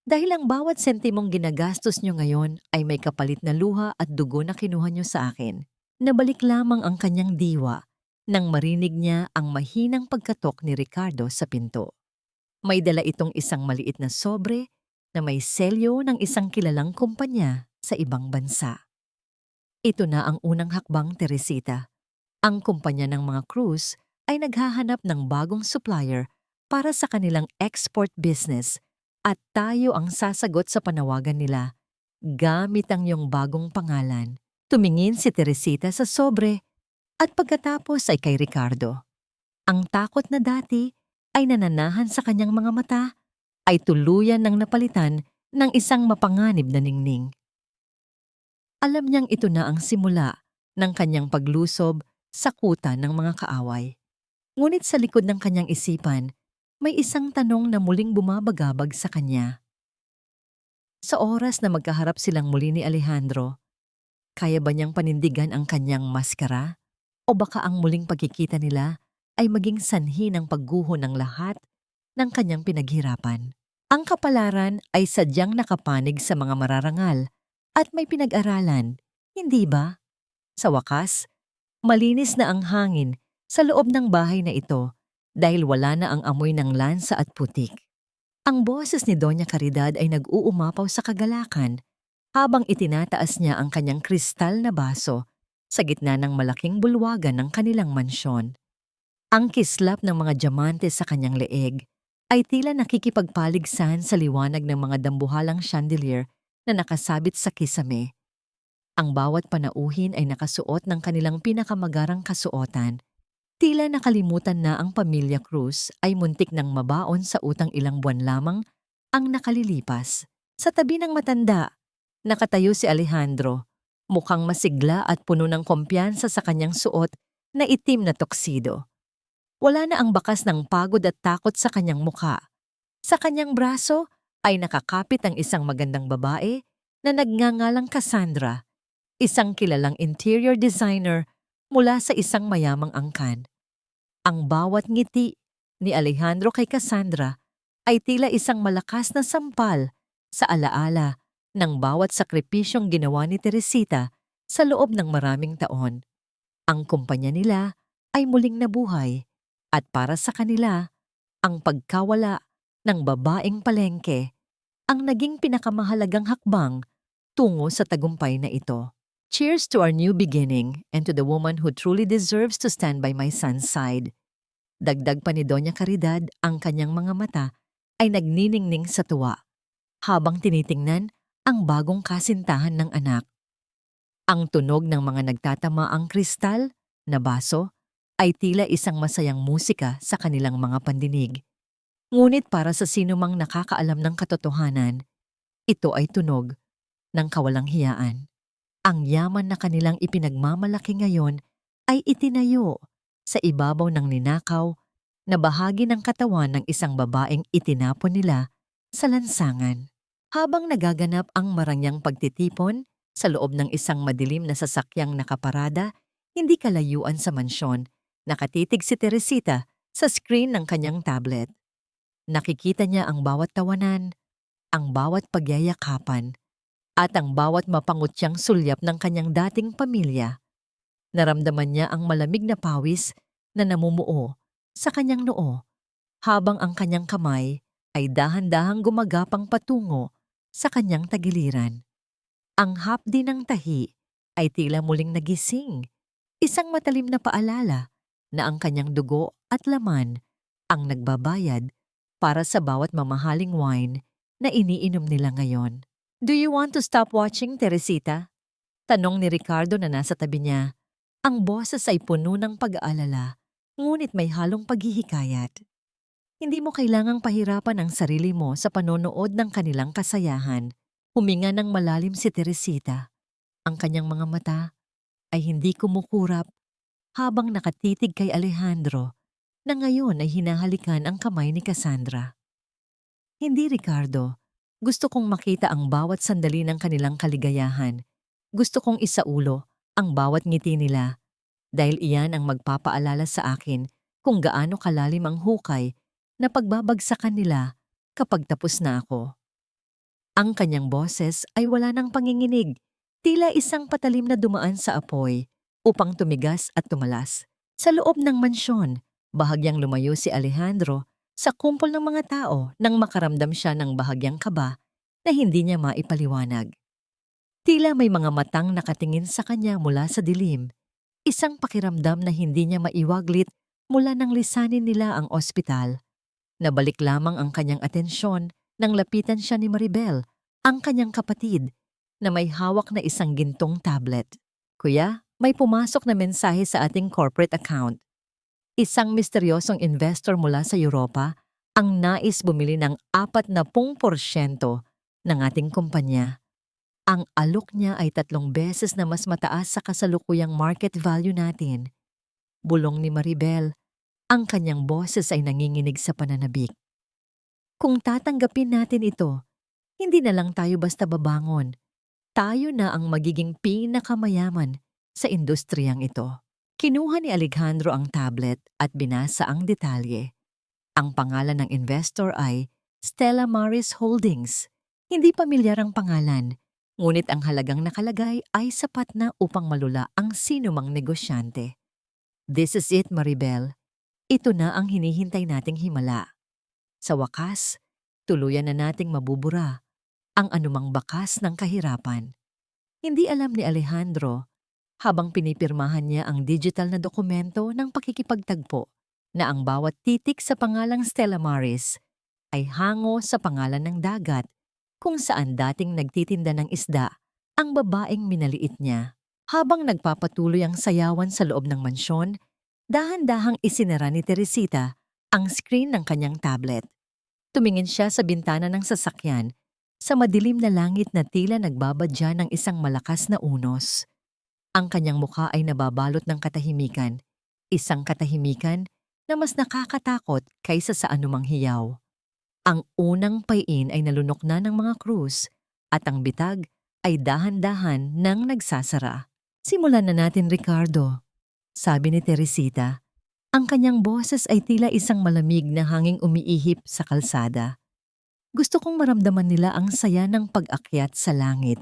Dahil ang bawat sentimong ginagastos niyo ngayon ay may kapalit na luha at dugo na kinuha niyo sa akin. Nabalik lamang ang kanyang diwa nang marinig niya ang mahinang pagkatok ni Ricardo sa pinto. May dala itong isang maliit na sobre na may selyo ng isang kilalang kumpanya sa ibang bansa. Ito na ang unang hakbang, Teresita. Ang kumpanya ng mga cruise ay naghahanap ng bagong supplier para sa kanilang export business at tayo ang sasagot sa panawagan nila gamit ang iyong bagong pangalan. Tumingin si Teresita sa sobre at pagkatapos ay kay Ricardo. Ang takot na dati ay nananahan sa kanyang mga mata ay tuluyan ng napalitan ng isang mapanganib na ningning. Alam niyang ito na ang simula ng kanyang paglusob sa kuta ng mga kaaway. Ngunit sa likod ng kanyang isipan, may isang tanong na muling bumabagabag sa kanya. Sa oras na magkaharap silang muli ni Alejandro, kaya ba niyang panindigan ang kanyang maskara? O baka ang muling pagkikita nila ay maging sanhi ng pagguho ng lahat ng kanyang pinaghirapan? Ang kapalaran ay sadyang nakapanig sa mga mararangal at may pinag-aralan, hindi ba? Sa wakas, malinis na ang hangin sa loob ng bahay na ito dahil wala na ang amoy ng lansa at putik. Ang boses ni Doña Caridad ay nag-uumapaw sa kagalakan habang itinataas niya ang kanyang kristal na baso sa gitna ng malaking bulwagan ng kanilang mansyon. Ang kislap ng mga diamante sa kanyang leeg ay tila nakikipagpaligsahan sa liwanag ng mga dambuhalang chandelier na nakasabit sa kisame. Ang bawat panauhin ay nakasuot ng kanilang pinakamagarang kasuotan. Tila nakalimutan na ang pamilya Cruz ay muntik ng mabaon sa utang ilang buwan lamang ang nakalilipas. Sa tabi ng matanda, nakatayo si Alejandro, mukhang masigla at puno ng kumpiyansa sa kanyang suot na itim na tuxedo. Wala na ang bakas ng pagod at takot sa kanyang mukha. Sa kanyang braso ay nakakapit ang isang magandang babae na nagngangalang Cassandra, isang kilalang interior designer mula sa isang mayamang angkan. Ang bawat ngiti ni Alejandro kay Cassandra ay tila isang malakas na sampal sa alaala ng bawat sakripisyong ginawa ni Teresita sa loob ng maraming taon. Ang kumpanya nila ay muling nabuhay at para sa kanila, ang pagkawala ng babaeng palengke ang naging pinakamahalagang hakbang tungo sa tagumpay na ito. Cheers to our new beginning and to the woman who truly deserves to stand by my son's side. Dagdag pa ni Doña Caridad, ang kanyang mga mata ay nagniningning sa tuwa habang tinitingnan ang bagong kasintahan ng anak. Ang tunog ng mga nagtatamaang kristal na baso ay tila isang masayang musika sa kanilang mga pandinig. Ngunit para sa sinumang nakakaalam ng katotohanan, ito ay tunog ng kawalang hiyaan. Ang yaman na kanilang ipinagmamalaki ngayon ay itinayo sa ibabaw ng ninakaw na bahagi ng katawan ng isang babaeng itinapon nila sa lansangan. Habang nagaganap ang marangyang pagtitipon sa loob ng isang madilim na sasakyang nakaparada, hindi kalayuan sa mansyon, nakatitig si Teresita sa screen ng kanyang tablet. Nakikita niya ang bawat tawanan, ang bawat pagyayakapan, at ang bawat mapangutyang sulyap ng kanyang dating pamilya. Naramdaman niya ang malamig na pawis na namumuo sa kanyang noo, habang ang kanyang kamay ay dahan-dahang gumagapang patungo sa kanyang tagiliran. Ang hapdi ng tahi ay tila muling nagising, isang matalim na paalala na ang kanyang dugo at laman ang nagbabayad para sa bawat mamahaling wine na iniinom nila ngayon. "Do you want to stop watching, Teresita?" Tanong ni Ricardo na nasa tabi niya. Ang boses ay puno ng pag-aalala, ngunit may halong paghihikayat. Hindi mo kailangang pahirapan ang sarili mo sa panonood ng kanilang kasayahan. Huminga ng malalim si Teresita. Ang kanyang mga mata ay hindi kumukurap habang nakatitig kay Alejandro na ngayon ay hinahalikan ang kamay ni Cassandra. "Hindi, Ricardo. Gusto kong makita ang bawat sandali ng kanilang kaligayahan. Gusto kong isaulo ang bawat ngiti nila dahil iyan ang magpapaalala sa akin kung gaano kalalim ang hukay na pagbabagsakan nila kapag tapos na ako." Ang kanyang boses ay wala ng panginginig, tila isang patalim na dumaan sa apoy upang tumigas at tumalas. Sa loob ng mansyon, bahagyang lumayo si Alejandro sa kumpol ng mga tao nang makaramdam siya ng bahagyang kaba na hindi niya maipaliwanag. Tila may mga matang nakatingin sa kanya mula sa dilim, isang pakiramdam na hindi niya maiwaglit mula nang lisanin nila ang ospital. Nabalik lamang ang kanyang atensyon nang lapitan siya ni Maribel, ang kanyang kapatid, na may hawak na isang gintong tablet. "Kuya, may pumasok na mensahe sa ating corporate account. Isang misteryosong investor mula sa Europa ang nais bumili ng 40% ng ating kumpanya. Ang alok niya ay 3 beses na mas mataas sa kasalukuyang market value natin." Bulong ni Maribel. Ang kanyang boses ay nanginginig sa pananabik. "Kung tatanggapin natin ito, hindi na lang tayo basta babangon. Tayo na ang magiging pinakamayaman sa industriyang ito." Kinuha ni Alejandro ang tablet at binasa ang detalye. Ang pangalan ng investor ay Stella Maris Holdings. Hindi pamilyar ang pangalan, ngunit ang halagang nakalagay ay sapat na upang malula ang sinumang negosyante. "This is it, Maribel. Ito na ang hinihintay nating himala. Sa wakas, tuluyan na nating mabubura ang anumang bakas ng kahirapan." Hindi alam ni Alejandro habang pinipirmahan niya ang digital na dokumento ng pakikipagtagpo na ang bawat titik sa pangalang Stella Maris ay hango sa pangalan ng dagat kung saan dating nagtitinda ng isda ang babaeng minaliit niya. Habang nagpapatuloy ang sayawan sa loob ng mansyon, dahan-dahang isinara ni Teresita ang screen ng kanyang tablet. Tumingin siya sa bintana ng sasakyan, sa madilim na langit na tila nagbabadya ng isang malakas na unos. Ang kanyang mukha ay nababalot ng katahimikan, isang katahimikan na mas nakakatakot kaysa sa anumang hiyaw. Ang unang pain ay nalunok na ng mga krus at ang bitag ay dahan-dahan nang nagsasara. "Simulan na natin, Ricardo," sabi ni Teresita. Ang kanyang boses ay tila isang malamig na hanging umiihip sa kalsada. "Gusto kong maramdaman nila ang saya ng pag-akyat sa langit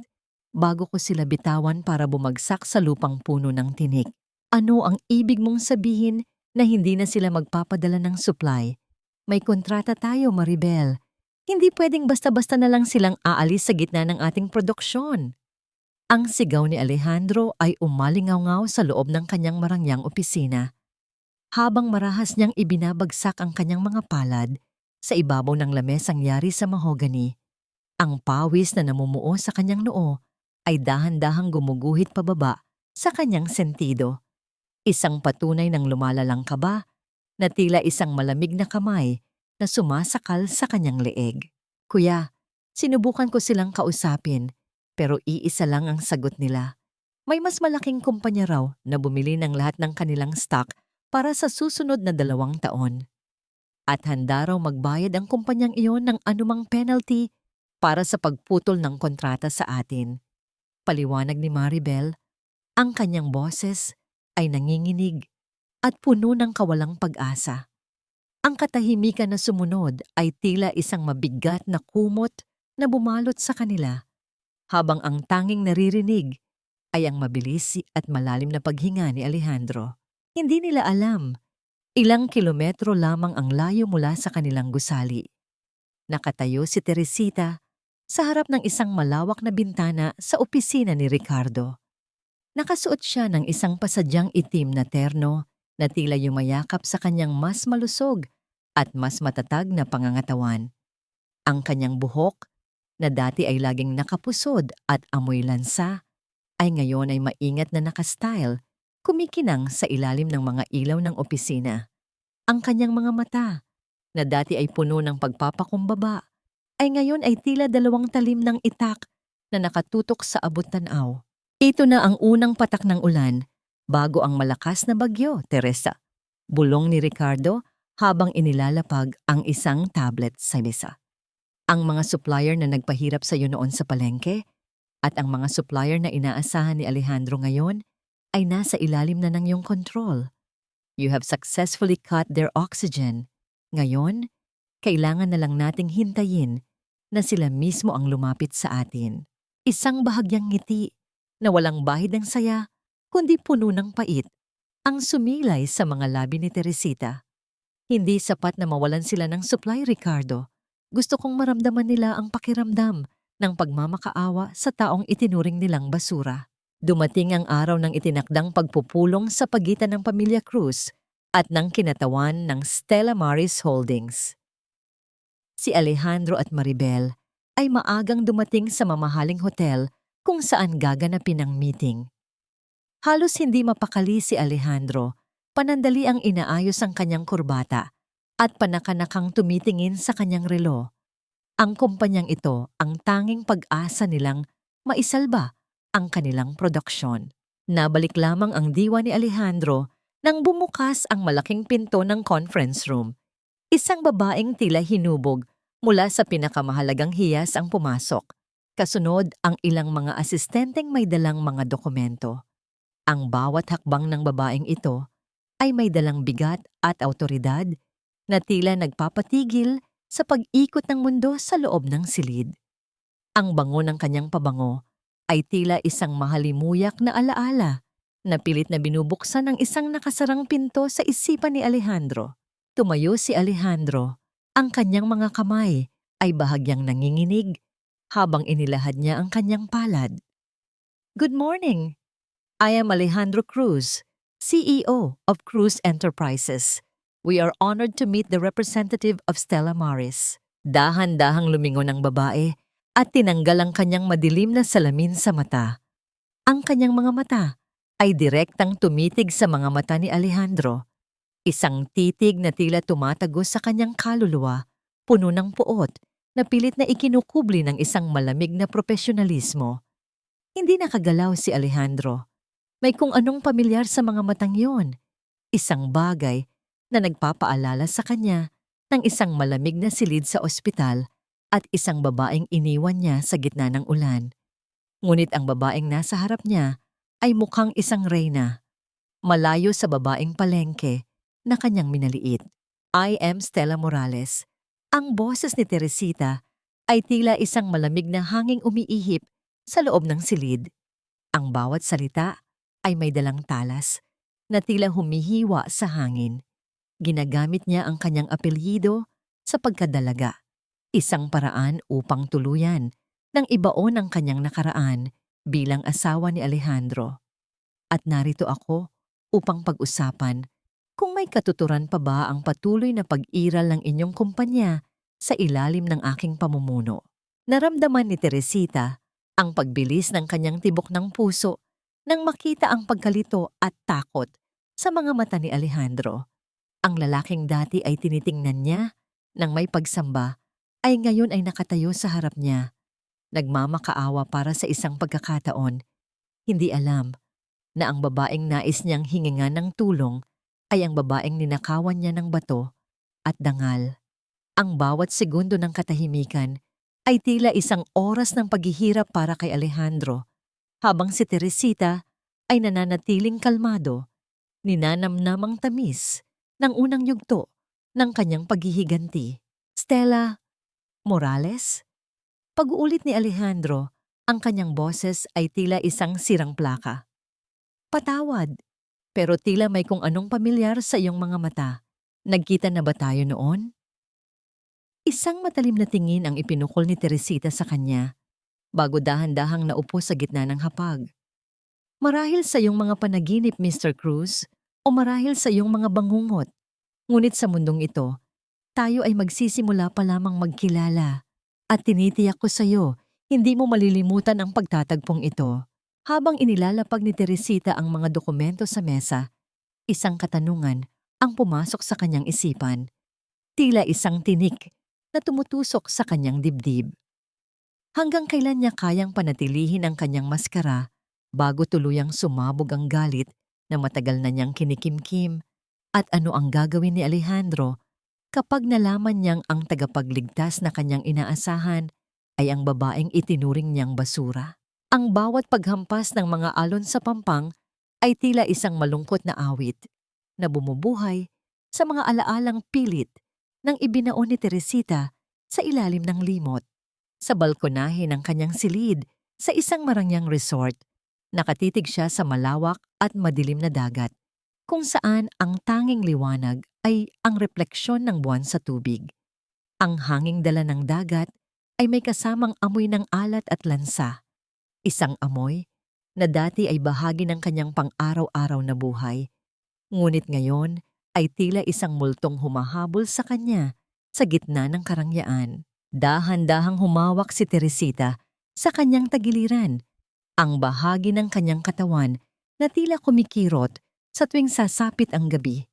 bago ko sila bitawan para bumagsak sa lupang puno ng tinik." "Ano ang ibig mong sabihin na hindi na sila magpapadala ng supply? May kontrata tayo, Maribel. Hindi pwedeng basta-basta na lang silang aalis sa gitna ng ating produksyon." Ang sigaw ni Alejandro ay umalingaw-ngaw sa loob ng kanyang marangyang opisina. Habang marahas niyang ibinabagsak ang kanyang mga palad sa ibabaw ng lamesang yari sa mahogany, ang pawis na namumuo sa kanyang noo ay dahan-dahang gumuguhit pababa sa kanyang sentido. Isang patunay ng lumalalang kaba na tila isang malamig na kamay na sumasakal sa kanyang leeg. "Kuya, sinubukan ko silang kausapin, pero iisa lang ang sagot nila. May mas malaking kumpanya raw na bumili ng lahat ng kanilang stock para sa susunod na 2 taon. At handa raw magbayad ang kumpanyang iyon ng anumang penalty para sa pagputol ng kontrata sa atin." Paliwanag ni Maribel. Ang kanyang boses ay nanginginig at puno ng kawalang pag-asa. Ang katahimikan na sumunod ay tila isang mabigat na kumot na bumalot sa kanila, habang ang tanging naririnig ay ang mabilis at malalim na paghinga ni Alejandro. Hindi nila alam, ilang kilometro lamang ang layo mula sa kanilang gusali. Nakatayo si Teresita sa harap ng isang malawak na bintana sa opisina ni Ricardo. Nakasuot siya ng isang pasadyang itim na terno na tila yumayakap sa kanyang mas malusog at mas matatag na pangangatawan. Ang kanyang buhok, na dati ay laging nakapusod at amoy lansa, ay ngayon ay maingat na nakastyle, kumikinang sa ilalim ng mga ilaw ng opisina. Ang kanyang mga mata, na dati ay puno ng pagpapakumbaba, ay ngayon ay tila dalawang talim ng itak na nakatutok sa abot-tanaw. Ito na ang unang patak ng ulan bago ang malakas na bagyo, Teresa. Bulong ni Ricardo habang inilalapag ang isang tablet sa mesa. Ang mga supplier na nagpahirap sa iyo noon sa palengke at ang mga supplier na inaasahan ni Alejandro ngayon ay nasa ilalim na ng iyong control. You have successfully cut their oxygen. Ngayon, kailangan na lang nating hintayin na sila mismo ang lumapit sa atin. Isang bahagyang ngiti na walang bahid ng saya, kundi puno ng pait, ang sumilay sa mga labi ni Teresita. Hindi sapat na mawalan sila ng supply, Ricardo. Gusto kong maramdaman nila ang pakiramdam ng pagmamakaawa sa taong itinuring nilang basura. Dumating ang araw ng itinakdang pagpupulong sa pagitan ng Pamilya Cruz at ng kinatawan ng Stella Maris Holdings. Si Alejandro at Maribel ay maagang dumating sa mamahaling hotel kung saan gaganapin ang meeting. Halos hindi mapakali si Alejandro, panandali ang inaayos ang kanyang kurbata at panakanakang tumitingin sa kanyang relo. Ang kumpanyang ito ang tanging pag-asa nilang maisalba ang kanilang produksyon. Nabalik lamang ang diwa ni Alejandro nang bumukas ang malaking pinto ng conference room. Isang babaeng tila hinubog mula sa pinakamahalagang hiyas ang pumasok. Kasunod ang ilang mga asistenteng may dalang mga dokumento. Ang bawat hakbang ng babaeng ito ay may dalang bigat at awtoridad na tila nagpapatigil sa pag-ikot ng mundo sa loob ng silid. Ang bango ng kanyang pabango ay tila isang mahalimuyak na alaala na pilit na binubuksan ng isang nakasarang pinto sa isipan ni Alejandro. Tumayo si Alejandro. Ang kanyang mga kamay ay bahagyang nanginginig habang inilahad niya ang kanyang palad. Good morning! I am Alejandro Cruz, CEO of Cruz Enterprises. We are honored to meet the representative of Stella Maris. Dahan-dahang lumingon ang babae at tinanggal ang kanyang madilim na salamin sa mata. Ang kanyang mga mata ay direktang tumitig sa mga mata ni Alejandro. Isang titig na tila tumatagos sa kanyang kaluluwa, puno ng puot, na pilit na ikinukubli ng isang malamig na profesionalismo. Hindi nakagalaw si Alejandro. May kung anong pamilyar sa mga matang yon. Isang bagay na nagpapaalala sa kanya ng isang malamig na silid sa ospital at isang babaeng iniwan niya sa gitna ng ulan. Ngunit ang babaeng nasa harap niya ay mukhang isang reyna, malayo sa babaeng palengke na kanyang minaliit. I am Stella Morales. Ang boses ni Teresita ay tila isang malamig na hanging umiihip sa loob ng silid. Ang bawat salita ay may dalang talas na tila humihiwa sa hangin. Ginagamit niya ang kanyang apelyido sa pagkadalaga, isang paraan upang tuluyan ng ibaon ang kanyang nakaraan bilang asawa ni Alejandro. At narito ako upang pag-usapan kung may katuturan pa ba ang patuloy na pag-iral ng inyong kumpanya sa ilalim ng aking pamumuno. Naramdaman ni Teresita ang pagbilis ng kanyang tibok ng puso nang makita ang pagkalito at takot sa mga mata ni Alejandro. Ang lalaking dati ay tinitingnan niya nang may pagsamba ay ngayon ay nakatayo sa harap niya. Nagmamakaawa para sa isang pagkakataon. Hindi alam na ang babaeng nais niyang hiningan ng tulong ay ang babaeng ninakawan niya ng bato at dangal. Ang bawat segundo ng katahimikan ay tila isang oras ng paghihirap para kay Alejandro, habang si Teresita ay nananatiling kalmado, ninanamnamang tamis ng unang yugto ng kanyang paghihiganti. Stella Morales? Pag-uulit ni Alejandro, ang kanyang boses ay tila isang sirang plaka. Patawad, pero tila may kung anong pamilyar sa iyong mga mata. Nagkita na ba tayo noon? Isang matalim na tingin ang ipinukol ni Teresita sa kanya, bago dahan-dahang naupo sa gitna ng hapag. Marahil sa iyong mga panaginip, Mr. Cruz, o marahil sa iyong mga bangungot. Ngunit sa mundong ito, Tayo ay magsisimula pa lamang magkilala. At tinitiyak ko sa'yo, hindi mo malilimutan ang pagtatagpong ito. Habang inilalapag ni Teresita ang mga dokumento sa mesa, isang katanungan ang pumasok sa kanyang isipan. Tila isang tinik na tumutusok sa kanyang dibdib. Hanggang kailan niya kayang panatilihin ang kanyang maskara bago tuluyang sumabog ang galit na matagal na niyang kinikimkim, at ano ang gagawin ni Alejandro kapag nalaman niyang ang tagapagligtas na kanyang inaasahan ay ang babaeng itinuring niyang basura. Ang bawat paghampas ng mga alon sa pampang ay tila isang malungkot na awit na bumubuhay sa mga alaalang pilit ng ibinaon ni Teresita sa ilalim ng limot. Sa balkonahe ng kanyang silid sa isang marangyang resort, nakatitig siya sa malawak at madilim na dagat, kung saan ang tanging liwanag ay ang refleksyon ng buwan sa tubig. Ang hanging dala ng dagat ay may kasamang amoy ng alat at lansa, isang amoy na dati ay bahagi ng kanyang pang-araw-araw na buhay, ngunit ngayon ay tila isang multong humahabol sa kanya sa gitna ng karangyaan. Dahan-dahang humawak si Teresita sa kanyang tagiliran, ang bahagi ng kanyang katawan na tila kumikirot sa tuwing sasapit ang gabi.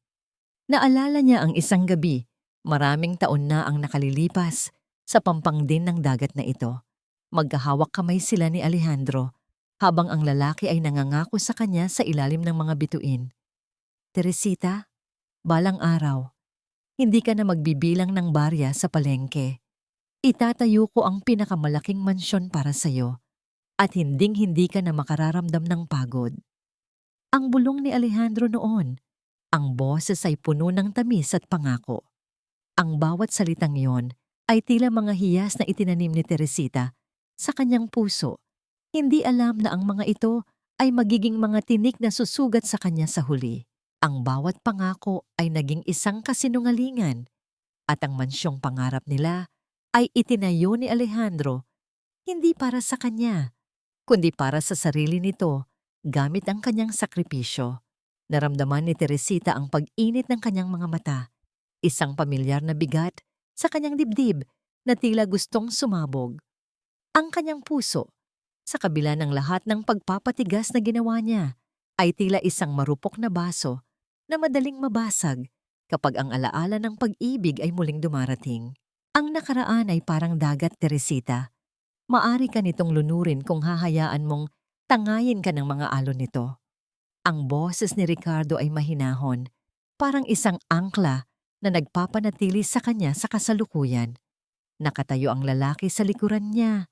Naalala niya ang isang gabi, maraming taon na ang nakalilipas, sa pampang din ng dagat na ito. Magkahawak kamay sila ni Alejandro, habang ang lalaki ay nangangako sa kanya sa ilalim ng mga bituin. Teresita, balang araw, hindi ka na magbibilang ng barya sa palengke. Itatayo ko ang pinakamalaking mansyon para sa'yo at hinding-hindi ka na makararamdam ng pagod. Ang bulong ni Alejandro noon, ang boses ay puno ng tamis at pangako. Ang bawat salitang yon ay tila mga hiyas na itinanim ni Teresita sa kanyang puso. Hindi alam na ang mga ito ay magiging mga tinik na susugat sa kanya sa huli. Ang bawat pangako ay naging isang kasinungalingan at ang mansyong pangarap nila ay itinayo ni Alejandro hindi para sa kanya, kundi para sa sarili nito gamit ang kanyang sakripisyo. Naramdaman ni Teresita ang pag-init ng kanyang mga mata, isang pamilyar na bigat sa kanyang dibdib na tila gustong sumabog. Ang kanyang puso, sa kabila ng lahat ng pagpapatigas na ginawa niya, ay tila isang marupok na baso na madaling mabasag kapag ang alaala ng pag-ibig ay muling dumarating. Ang nakaraan ay parang dagat, Teresita. Maari ka nitong lunurin kung hahayaan mong tangayin ka ng mga alon nito. Ang boses ni Ricardo ay mahinahon, parang isang angkla na nagpapanatili sa kanya sa kasalukuyan. Nakatayo ang lalaki sa likuran niya.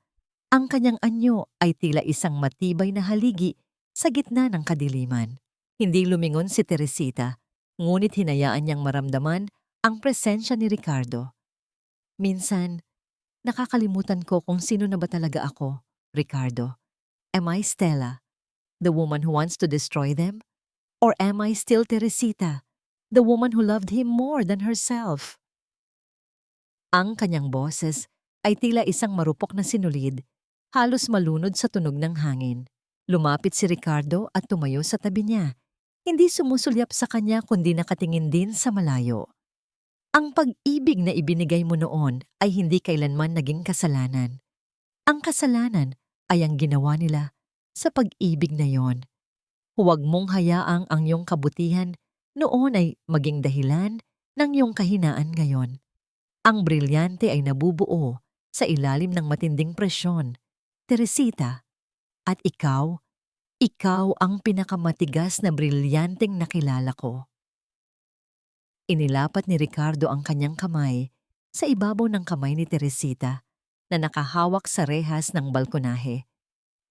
Ang kanyang anyo ay tila isang matibay na haligi sa gitna ng kadiliman. Hindi lumingon si Teresita, ngunit hinayaan niyang maramdaman ang presensya ni Ricardo. Minsan, nakakalimutan ko kung sino na ba talaga ako, Ricardo. Am I Stella, the woman who wants to destroy them? Or am I still Teresita, the woman who loved him more than herself? Ang kanyang boses ay tila isang marupok na sinulid, halos malunod sa tunog ng hangin. Lumapit si Ricardo at tumayo sa tabi niya. Hindi sumusulyap sa kanya kundi nakatingin din sa malayo. Ang pag-ibig na ibinigay mo noon ay hindi kailanman naging kasalanan. Ang kasalanan ay ang ginawa nila sa pag-ibig na yon. Huwag mong hayaang ang iyong kabutihan noon ay maging dahilan ng iyong kahinaan ngayon. Ang brilyante ay nabubuo sa ilalim ng matinding presyon, Teresita. At ikaw ang pinakamatigas na brilyanteng nakilala ko. Inilapat ni Ricardo ang kanyang kamay sa ibabaw ng kamay ni Teresita na nakahawak sa rehas ng balkonahe.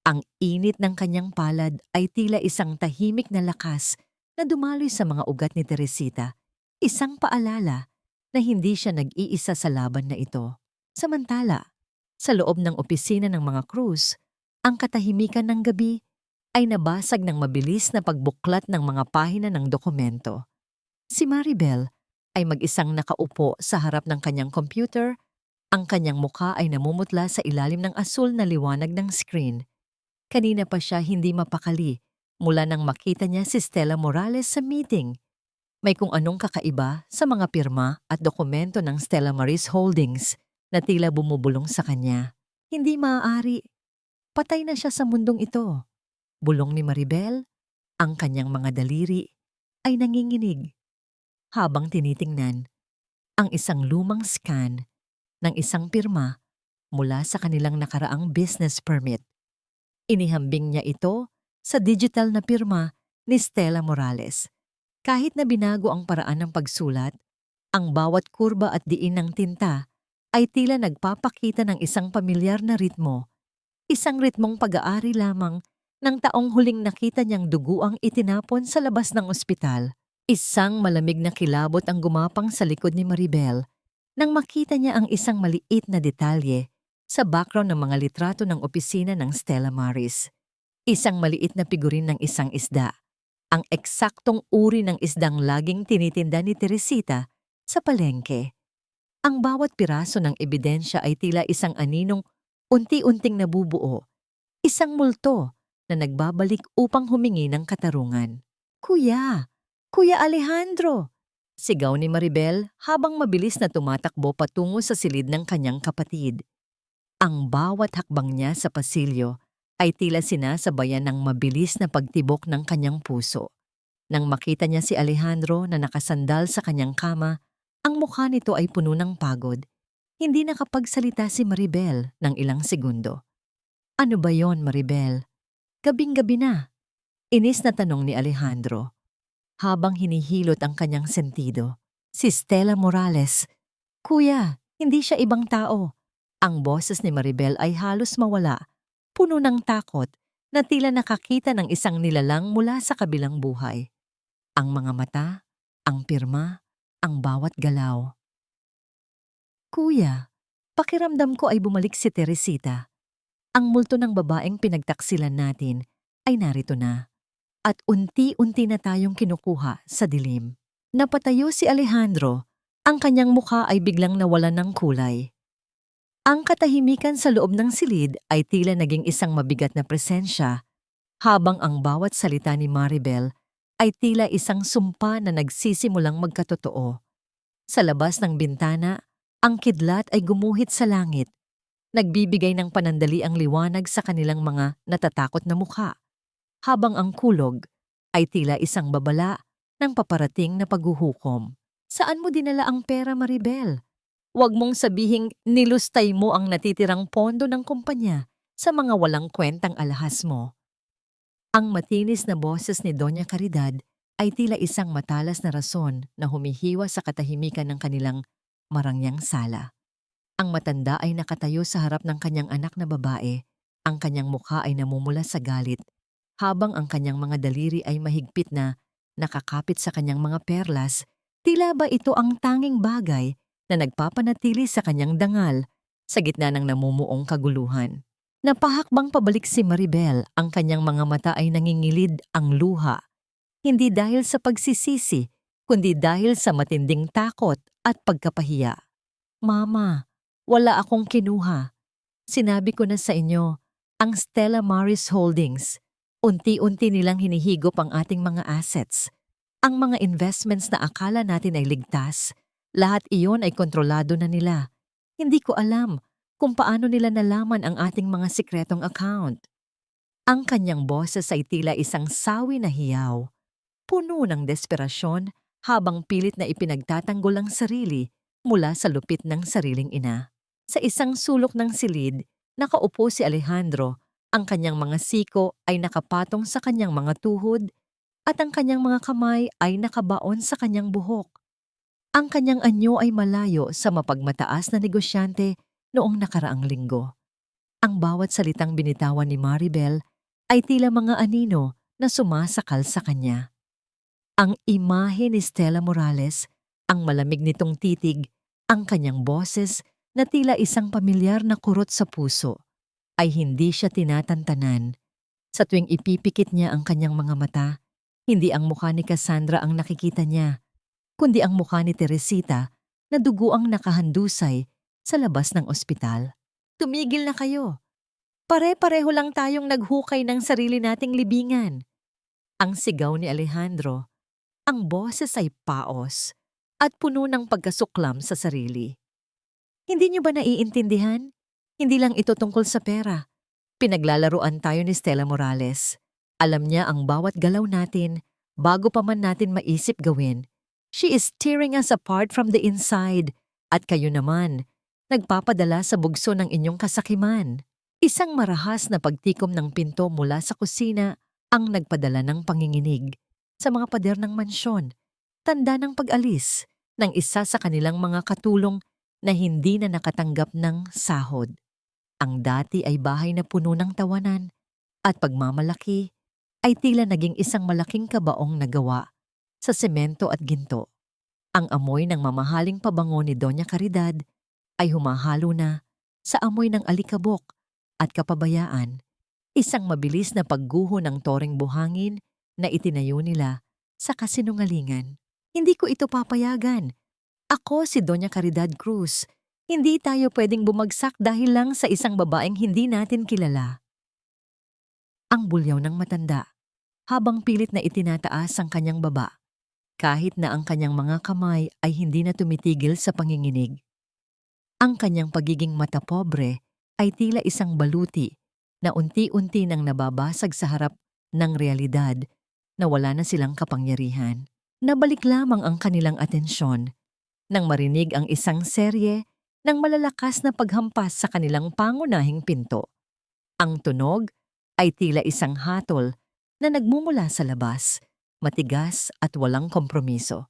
Ang init ng kanyang palad ay tila isang tahimik na lakas na dumaloy sa mga ugat ni Teresita, isang paalala na hindi siya nag-iisa sa laban na ito. Samantala, sa loob ng opisina ng mga Cruz, ang katahimikan ng gabi ay nabasag ng mabilis na pagbuklat ng mga pahina ng dokumento. Si Maribel ay mag-isang nakaupo sa harap ng kanyang computer. Ang kanyang mukha ay namumutla sa ilalim ng asul na liwanag ng screen. Kanina pa siya hindi mapakali mula nang makita niya si Stella Morales sa meeting. May kung anong kakaiba sa mga pirma at dokumento ng Stella Maris Holdings na tila bumubulong sa kanya. Hindi maaari. Patay na siya sa mundong ito. Bulong ni Maribel, ang kanyang mga daliri ay nanginginig habang tinitingnan ang isang lumang scan ng isang pirma mula sa kanilang nakaraang business permit. Inihambing niya ito sa digital na pirma ni Stella Morales. Kahit na binago ang paraan ng pagsulat, ang bawat kurba at diin ng tinta ay tila nagpapakita ng isang pamilyar na ritmo, isang ritmong pag-aari lamang ng taong huling nakita niyang duguang itinapon sa labas ng ospital. Isang malamig na kilabot ang gumapang sa likod ni Maribel nang makita niya ang isang maliit na detalye sa background ng mga litrato ng opisina ng Stella Maris. Isang maliit na figurin ng isang isda, ang eksaktong uri ng isdang laging tinitinda ni Teresita sa palengke. Ang bawat piraso ng ebidensya ay tila isang aninong unti-unting nabubuo, isang multo na nagbabalik upang humingi ng katarungan. Kuya! Kuya Alejandro! Sigaw ni Maribel habang mabilis na tumatakbo patungo sa silid ng kanyang kapatid. Ang bawat hakbang niya sa pasilyo ay tila sinasabayan ng mabilis na pagtibok ng kanyang puso. Nang makita niya si Alejandro na nakasandal sa kanyang kama, ang mukha nito ay puno ng pagod. Hindi nakapagsalita si Maribel ng ilang segundo. Ano ba yon, Maribel? Gabing-gabi na. Inis na tanong ni Alejandro. Habang hinihilot ang kanyang sentido. Si Stella Morales. Kuya, hindi siya ibang tao. Ang boses ni Maribel ay halos mawala, puno ng takot na tila nakakita ng isang nilalang mula sa kabilang buhay. Ang mga mata, ang pirma, ang bawat galaw. Kuya, pakiramdam ko ay bumalik si Teresita. Ang multo ng babaeng pinagtaksilan natin ay narito na. At unti-unti na tayong kinukuha sa dilim. Napatayo si Alejandro, ang kanyang mukha ay biglang nawalan ng kulay. Ang katahimikan sa loob ng silid ay tila naging isang mabigat na presensya, habang ang bawat salita ni Maribel ay tila isang sumpa na nagsisimulang magkatotoo. Sa labas ng bintana, ang kidlat ay gumuhit sa langit, nagbibigay ng panandali ang liwanag sa kanilang mga natatakot na mukha. Habang ang kulog ay tila isang babala ng paparating na paghuhukom. Saan mo dinala ang pera, Maribel? Huwag mong sabihing nilustay mo ang natitirang pondo ng kumpanya sa mga walang kwentang alahas mo. Ang matinis na boses ni Doña Caridad ay tila isang matalas na rason na humihiwa sa katahimikan ng kanilang marangyang sala. Ang matanda ay nakatayo sa harap ng kanyang anak na babae. Ang kanyang mukha ay namumula sa galit, habang ang kanyang mga daliri ay mahigpit na nakakapit sa kanyang mga perlas. Tila ba ito ang tanging bagay na nagpapanatili sa kanyang dangal sa gitna ng namumuong kaguluhan. Napahakbang pabalik si Maribel, ang kanyang mga mata ay nangingilid ang luha. Hindi dahil sa pagsisisi, kundi dahil sa matinding takot at pagkapahiya. Mama, wala akong kinuha. Sinabi ko na sa inyo, ang Stella Maris Holdings. Unti-unti nilang hinihigop ang ating mga assets. Ang mga investments na akala natin ay ligtas, lahat iyon ay kontrolado na nila. Hindi ko alam kung paano nila nalaman ang ating mga sikretong account. Ang kanyang boses ay tila isang sawi na hiyaw, puno ng desperasyon habang pilit na ipinagtatanggol ang sarili mula sa lupit ng sariling ina. Sa isang sulok ng silid, nakaupo si Alejandro. Ang kanyang mga siko ay nakapatong sa kanyang mga tuhod at ang kanyang mga kamay ay nakabaon sa kanyang buhok. Ang kanyang anyo ay malayo sa mapagmataas na negosyante noong nakaraang linggo. Ang bawat salitang binitawan ni Maribel ay tila mga anino na sumasakal sa kanya. Ang imahe ni Stella Morales, ang malamig nitong titig, ang kanyang boses na tila isang pamilyar na kurot sa puso, ay hindi siya tinatantanan. Sa tuwing ipipikit niya ang kanyang mga mata, hindi ang mukha ni Cassandra ang nakikita niya, kundi ang mukha ni Teresita na duguang nakahandusay sa labas ng ospital. Tumigil na kayo. Pare-pareho lang tayong naghukay ng sarili nating libingan. Ang sigaw ni Alejandro. Ang boses ay paos at puno ng pagkasuklam sa sarili. Hindi niyo ba naiintindihan? Hindi lang ito tungkol sa pera. Pinaglalaruan tayo ni Stella Morales. Alam niya ang bawat galaw natin bago pa man natin maisip gawin. She is tearing us apart from the inside. At kayo naman, nagpapadala sa bugso ng inyong kasakiman. Isang marahas na pagtikom ng pinto mula sa kusina ang nagpadala ng panginginig sa mga pader ng mansyon. Tanda ng pag-alis ng isa sa kanilang mga katulong na hindi na nakatanggap ng sahod. Ang dati ay bahay na puno ng tawanan at pagmamalaki ay tila naging isang malaking kabaong nagawa sa semento at ginto. Ang amoy ng mamahaling pabango ni Doña Caridad ay humahalo na sa amoy ng alikabok at kapabayaan, isang mabilis na pagguho ng toreng buhangin na itinayo nila sa kasinungalingan. Hindi ko ito papayagan. Ako si Doña Caridad Cruz. Hindi tayo pwedeng bumagsak dahil lang sa isang babaeng hindi natin kilala. Ang bulyaw ng matanda, habang pilit na itinataas ang kanyang baba, kahit na ang kanyang mga kamay ay hindi na tumitigil sa panginginig. Ang kanyang pagiging matapobre ay tila isang baluti na unti-unti nang nababasag sa harap ng realidad na wala na silang kapangyarihan. Nabalik lamang ang kanilang atensyon nang marinig ang isang serye ng malalakas na paghampas sa kanilang pangunahing pinto. Ang tunog ay tila isang hatol na nagmumula sa labas, matigas at walang kompromiso.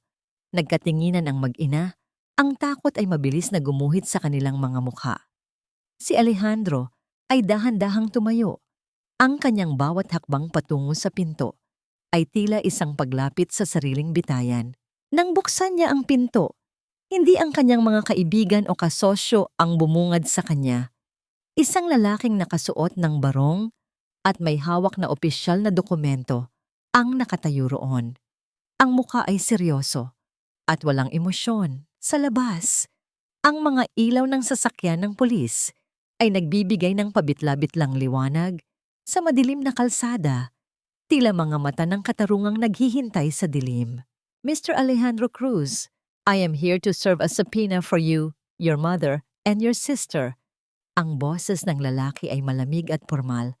Nagkatinginan ang mag-ina, ang takot ay mabilis na gumuhit sa kanilang mga mukha. Si Alejandro ay dahan-dahang tumayo. Ang kanyang bawat hakbang patungo sa pinto ay tila isang paglapit sa sariling bitayan. Nang buksan niya ang pinto, hindi ang kanyang mga kaibigan o kasosyo ang bumungad sa kanya. Isang lalaking nakasuot ng barong at may hawak na opisyal na dokumento ang nakatayo roon. Ang mukha ay seryoso at walang emosyon. Sa labas, ang mga ilaw ng sasakyan ng pulis ay nagbibigay ng pabitla-bitlang liwanag sa madilim na kalsada, tila mga mata ng katarungang naghihintay sa dilim. Mr. Alejandro Cruz, I am here to serve a subpoena for you, your mother, and your sister. Ang boses ng lalaki ay malamig at formal.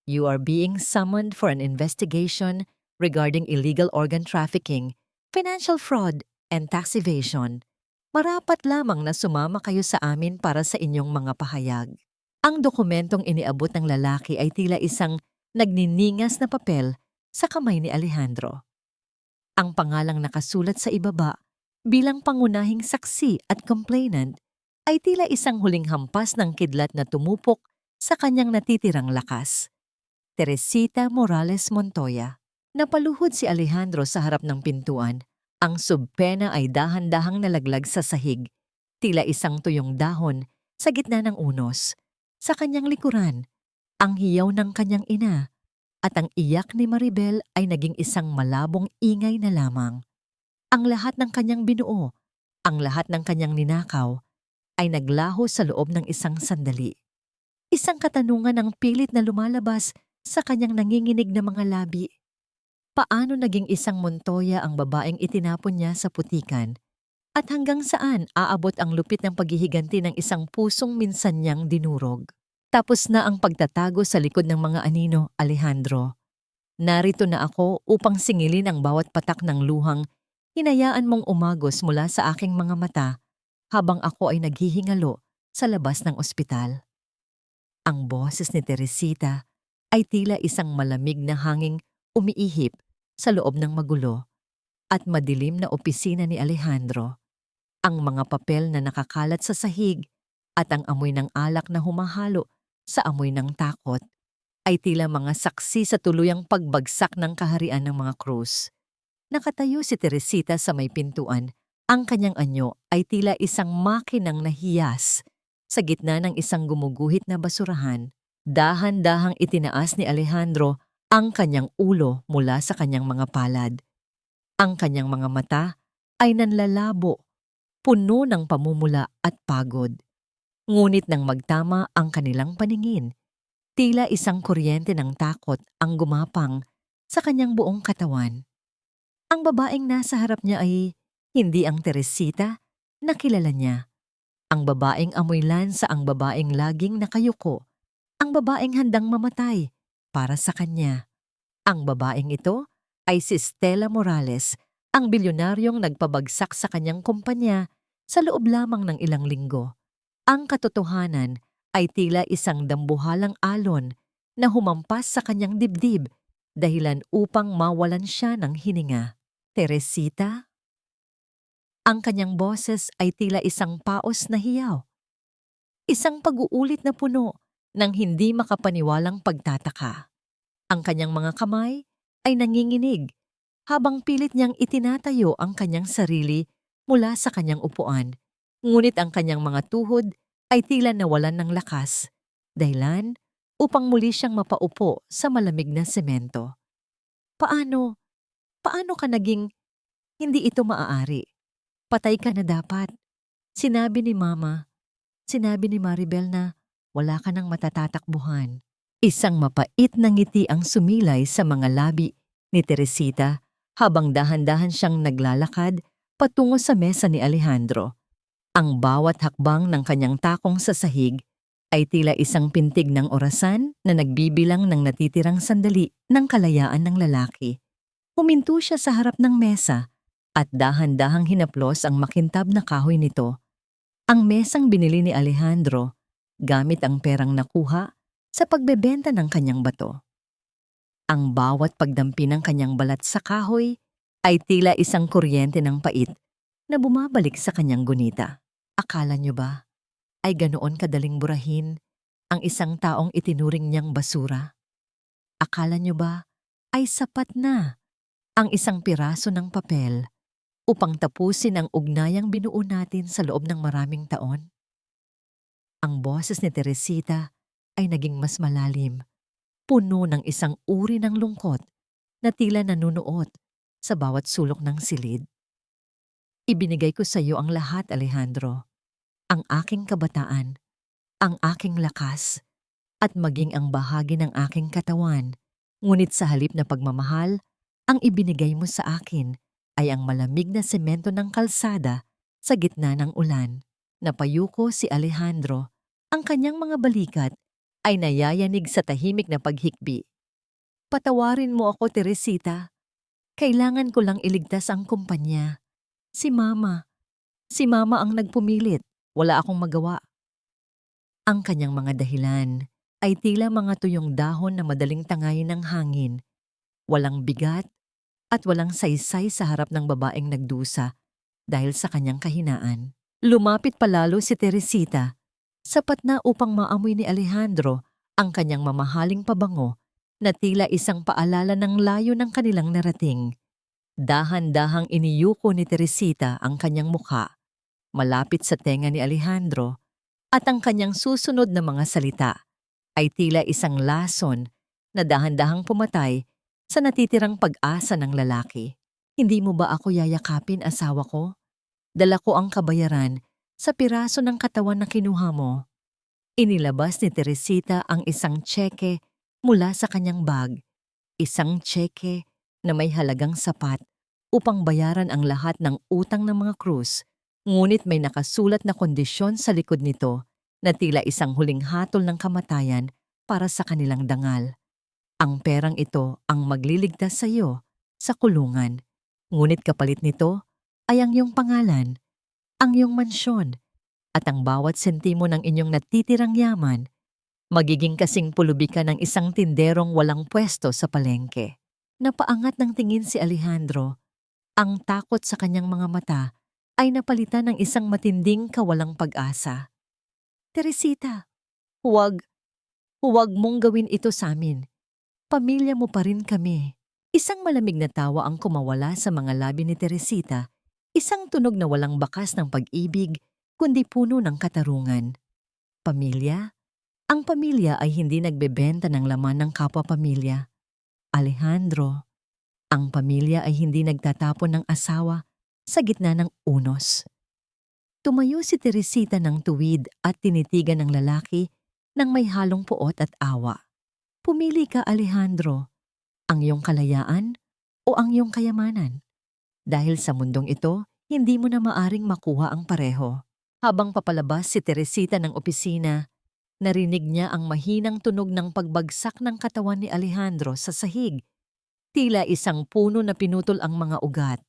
You are being summoned for an investigation regarding illegal organ trafficking, financial fraud, and tax evasion. Marapat lamang na sumama kayo sa amin para sa inyong mga pahayag. Ang dokumentong iniabot ng lalaki ay tila isang nagniningas na papel sa kamay ni Alejandro. Ang pangalang nakasulat sa ibaba bilang pangunahing saksi at complainant ay tila isang huling hampas ng kidlat na tumupok sa kanyang natitirang lakas. Teresita Morales Montoya. Napaluhod si Alejandro sa harap ng pintuan. Ang subpena ay dahan-dahang nalaglag sa sahig, tila isang tuyong dahon sa gitna ng unos. Sa kanyang likuran, ang hiyaw ng kanyang ina at ang iyak ni Maribel ay naging isang malabong ingay na lamang. Ang lahat ng kanyang binuo, ang lahat ng kanyang ninakaw, ay naglaho sa loob ng isang sandali. Isang katanungan ang pilit na lumalabas sa kanyang nanginginig na mga labi. Paano naging isang Montoya ang babaeng itinapon niya sa putikan? At hanggang saan aabot ang lupit ng paghihiganti ng isang pusong minsan niyang dinurog? Tapos na ang pagtatago sa likod ng mga anino, Alejandro. Narito na ako upang singilin ang bawat patak ng luhang hinayaan mong umagos mula sa aking mga mata habang ako ay naghihingalo sa labas ng ospital. Ang boses ni Teresita ay tila isang malamig na hanging umiihip sa loob ng magulo at madilim na opisina ni Alejandro. Ang mga papel na nakakalat sa sahig at ang amoy ng alak na humahalo sa amoy ng takot ay tila mga saksi sa tuluyang pagbagsak ng kaharian ng mga Cruz. Nakatayo si Teresita sa may pintuan. Ang kanyang anyo ay tila isang makinang nahiyas sa gitna ng isang gumuguhit na basurahan. Dahan-dahang itinaas ni Alejandro ang kanyang ulo mula sa kanyang mga palad. Ang kanyang mga mata ay nanlalabo, puno ng pamumula at pagod. Ngunit nang magtama ang kanilang paningin, tila isang kuryente ng takot ang gumapang sa kanyang buong katawan. Ang babaeng nasa harap niya ay hindi ang Teresita na kilala niya. Ang babaeng amoy lansa, ang babaeng laging nakayuko, ang babaeng handang mamatay para sa kanya. Ang babaeng ito ay si Stella Morales, ang bilyonaryong nagpabagsak sa kanyang kumpanya sa loob lamang ng ilang linggo. Ang katotohanan ay tila isang dambuhalang alon na humampas sa kanyang dibdib dahilan upang mawalan siya ng hininga. Teresita? Ang kanyang boses ay tila isang paos na hiyaw. Isang pag-uulit na puno ng hindi makapaniwalang pagtataka. Ang kanyang mga kamay ay nanginginig habang pilit niyang itinatayo ang kanyang sarili mula sa kanyang upuan. Ngunit ang kanyang mga tuhod ay tila nawalan ng lakas, dahilan upang muli siyang mapaupo sa malamig na semento. Paano? Paano ka naging hindi ito maaari? Patay ka na dapat. Sinabi ni Mama, sinabi ni Maribel na wala ka nang matatatakbuhan. Isang mapait na ngiti ang sumilay sa mga labi ni Teresita habang dahan-dahan siyang naglalakad patungo sa mesa ni Alejandro. Ang bawat hakbang ng kanyang takong sa sahig ay tila isang pintig ng orasan na nagbibilang ng natitirang sandali ng kalayaan ng lalaki. Huminto siya sa harap ng mesa at dahan-dahang hinaplos ang makintab na kahoy nito. Ang mesang binili ni Alejandro gamit ang perang nakuha sa pagbebenta ng kanyang bato. Ang bawat pagdampi ng kanyang balat sa kahoy ay tila isang kuryente ng pait na bumabalik sa kanyang gunita. Akala niyo ba ay ganoon kadaling burahin ang isang taong itinuring niyang basura? Akala niyo ba ay sapat na ang isang piraso ng papel upang tapusin ang ugnayang binuo natin sa loob ng maraming taon? Ang boses ni Teresita ay naging mas malalim, puno ng isang uri ng lungkot na tila nanunuot sa bawat sulok ng silid. Ibinigay ko sa iyo ang lahat, Alejandro. Ang aking kabataan, ang aking lakas, at maging ang bahagi ng aking katawan. Ngunit sa halip na pagmamahal, ang ibinigay mo sa akin ay ang malamig na semento ng kalsada sa gitna ng ulan. Napayuko si Alejandro, ang kanyang mga balikat ay nayayanig sa tahimik na paghikbi. Patawarin mo ako, Teresita. Kailangan ko lang iligtas ang kumpanya. Si Mama. Si Mama ang nagpumilit. Wala akong magawa. Ang kanyang mga dahilan ay tila mga tuyong dahon na madaling tangayin ng hangin. Walang bigat at walang saysay sa harap ng babaeng nagdusa dahil sa kanyang kahinaan. Lumapit palalo si Teresita. Sapat na upang maamoy ni Alejandro ang kanyang mamahaling pabango na tila isang paalala ng layo ng kanilang narating. Dahan-dahang iniyuko ni Teresita ang kanyang mukha, malapit sa tenga ni Alejandro, at ang kanyang susunod na mga salita ay tila isang lason na dahan-dahang pumatay sa natitirang pag-asa ng lalaki. Hindi mo ba ako yayakapin, asawa ko? Dala ko ang kabayaran sa piraso ng katawan na kinuha mo. Inilabas ni Teresita ang isang tseke mula sa kanyang bag. Isang tseke na may halagang sapat upang bayaran ang lahat ng utang ng mga krus. Ngunit may nakasulat na kondisyon sa likod nito na tila isang huling hatol ng kamatayan para sa kanilang dangal. Ang perang ito ang magliligtas sa iyo sa kulungan. Ngunit kapalit nito ay ang iyong pangalan, ang iyong mansyon, at ang bawat sentimo ng inyong natitirang yaman, magiging kasing pulubi ka ng isang tinderong walang pwesto sa palengke. Napaangat ng tingin si Alejandro. Ang takot sa kanyang mga mata ay napalitan ng isang matinding kawalang pag-asa. Teresita, huwag mong gawin ito sa amin. Pamilya mo pa rin kami. Isang malamig na tawa ang kumawala sa mga labi ni Teresita. Isang tunog na walang bakas ng pag-ibig, kundi puno ng katarungan. Pamilya? Ang pamilya ay hindi nagbebenta ng laman ng kapwa-pamilya. Alejandro, ang pamilya ay hindi nagtatapon ng asawa sa gitna ng unos. Tumayo si Teresita ng tuwid at tinitigan ng lalaki ng may halong puot at awa. Pumili ka, Alejandro, ang iyong kalayaan o ang iyong kayamanan. Dahil sa mundong ito, hindi mo na maaring makuha ang pareho. Habang papalabas si Teresita ng opisina, narinig niya ang mahinang tunog ng pagbagsak ng katawan ni Alejandro sa sahig. Tila isang puno na pinutol ang mga ugat.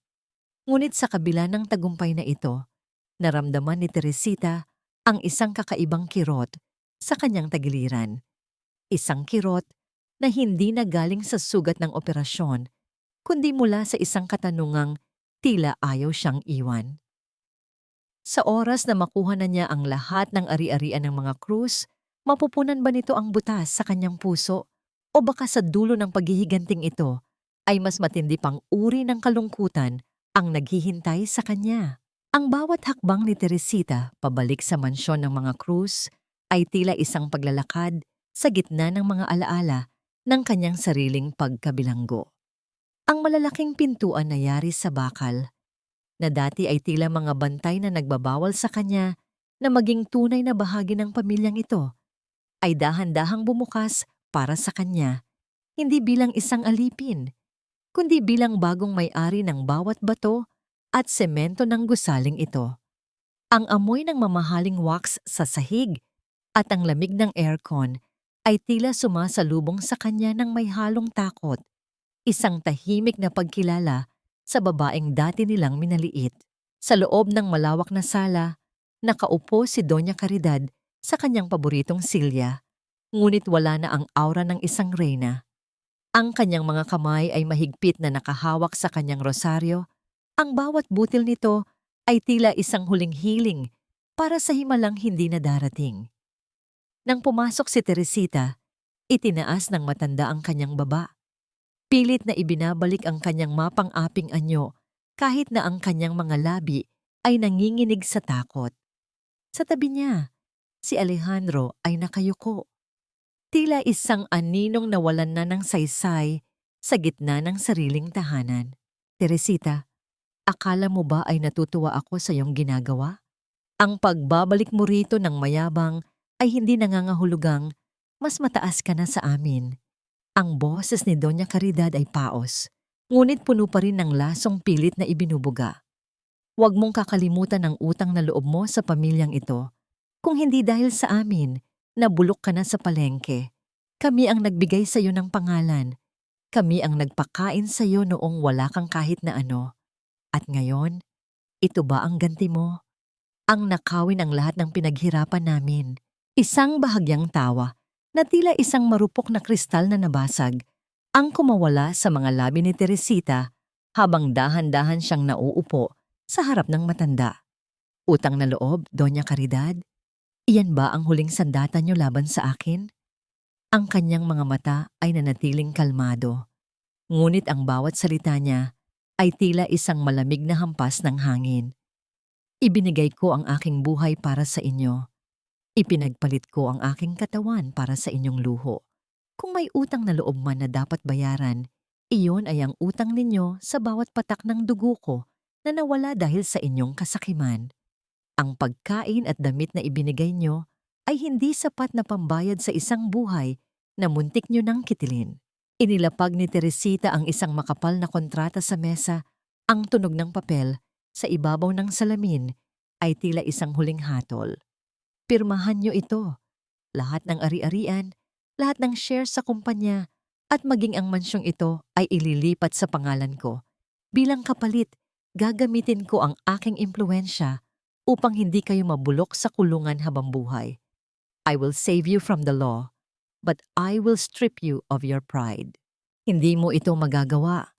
Ngunit sa kabila ng tagumpay na ito, naramdaman ni Teresita ang isang kakaibang kirot sa kanyang tagiliran. Isang kirot na hindi na galing sa sugat ng operasyon, kundi mula sa isang katanungang tila ayaw siyang iwan. Sa oras na makuha na niya ang lahat ng ari-arian ng mga krus, mapupunan ba nito ang butas sa kanyang puso? O baka sa dulo ng paghihiganting ito ay mas matindi pang uri ng kalungkutan ang naghihintay sa kanya? Ang bawat hakbang ni Teresita pabalik sa mansyon ng mga krus ay tila isang paglalakad sa gitna ng mga alaala ng kanyang sariling pagkabilanggo. Ang malalaking pintuan na yari sa bakal, na dati ay tila mga bantay na nagbabawal sa kanya na maging tunay na bahagi ng pamilyang ito, ay dahan-dahang bumukas para sa kanya, hindi bilang isang alipin, kundi bilang bagong may-ari ng bawat bato at semento ng gusaling ito. Ang amoy ng mamahaling wax sa sahig at ang lamig ng aircon ay tila sumasalubong sa kanya ng may halong takot, isang tahimik na pagkilala sa babaeng dati nilang minaliit. Sa loob ng malawak na sala, nakaupo si Doña Caridad sa kanyang paboritong silya, ngunit wala na ang aura ng isang reyna. Ang kanyang mga kamay ay mahigpit na nakahawak sa kanyang rosaryo. Ang bawat butil nito ay tila isang huling hiling para sa himalang hindi na darating. Nang pumasok si Teresita, itinaas ng matanda ang kanyang baba. Pilit na ibinabalik ang kanyang mapang-aping anyo kahit na ang kanyang mga labi ay nanginginig sa takot. Sa tabi niya, si Alejandro ay nakayuko. Tila isang aninong nawalan na ng saysay sa gitna ng sariling tahanan. Teresita, akala mo ba ay natutuwa ako sa iyong ginagawa? Ang pagbabalik mo rito ng mayabang ay hindi nangangahulugang mas mataas ka na sa amin. Ang boses ni Doña Caridad ay paos, ngunit puno pa rin ng lasong pilit na ibinubuga. Huwag mong kakalimutan ang utang na loob mo sa pamilyang ito. Kung hindi dahil sa amin, nabulok ka na sa palengke. Kami ang nagbigay sa iyo ng pangalan. Kami ang nagpakain sa iyo noong wala kang kahit na ano. At ngayon, ito ba ang ganti mo? Ang nakawin ang lahat ng pinaghirapan namin. Isang bahagyang tawa na tila isang marupok na kristal na nabasag ang kumawala sa mga labi ni Teresita habang dahan-dahan siyang nauupo sa harap ng matanda. Utang na loob, Doña Caridad? Iyan ba ang huling sandata niyo laban sa akin? Ang kanyang mga mata ay nanatiling kalmado, ngunit ang bawat salita niya ay tila isang malamig na hampas ng hangin. Ibinigay ko ang aking buhay para sa inyo. Ipinagpalit ko ang aking katawan para sa inyong luho. Kung may utang na loob man na dapat bayaran, iyon ay ang utang ninyo sa bawat patak ng dugo ko na nawala dahil sa inyong kasakiman. Ang pagkain at damit na ibinigay nyo ay hindi sapat na pambayad sa isang buhay na muntik nyo nang kitilin. Inilapag ni Teresita ang isang makapal na kontrata sa mesa. Ang tunog ng papel sa ibabaw ng salamin ay tila isang huling hatol. Pirmahan nyo ito. Lahat ng ari-arian, lahat ng shares sa kumpanya, at maging ang mansyong ito ay ililipat sa pangalan ko. Bilang kapalit, gagamitin ko ang aking impluensya upang hindi kayo mabulok sa kulungan habang buhay. I will save you from the law, but I will strip you of your pride. Hindi mo ito magagawa.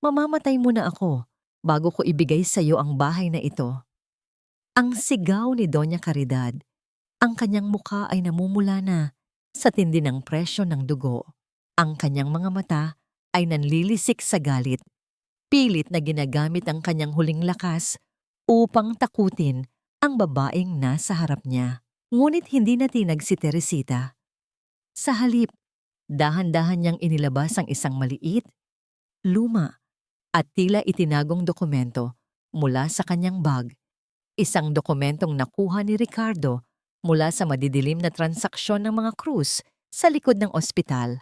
Mamamatay muna ako bago ko ibigay sa iyo ang bahay na ito. Ang sigaw ni Doña Caridad, ang kanyang mukha ay namumula na sa tindi ng presyo ng dugo. Ang kanyang mga mata ay nanlilisik sa galit. Pilit na ginagamit ang kanyang huling lakas upang takutin ang babaeng nasa harap niya. Ngunit hindi natinag si Teresita. Sa halip, dahan-dahan niyang inilabas ang isang maliit, luma, at tila itinagong dokumento mula sa kanyang bag. Isang dokumentong nakuha ni Ricardo mula sa madidilim na transaksyon ng mga krus sa likod ng ospital.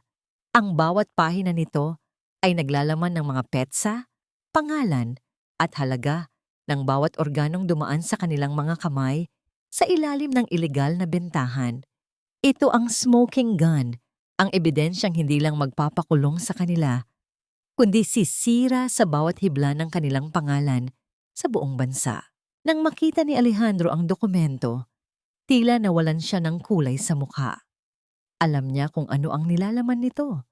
Ang bawat pahina nito ay naglalaman ng mga petsa, pangalan, at halaga ng bawat organong dumaan sa kanilang mga kamay sa ilalim ng ilegal na bentahan. Ito ang smoking gun, ang ebidensyang hindi lang magpapakulong sa kanila, kundi sisira sa bawat hibla ng kanilang pangalan sa buong bansa. Nang makita ni Alejandro ang dokumento, tila nawalan siya ng kulay sa mukha. Alam niya kung ano ang nilalaman nito.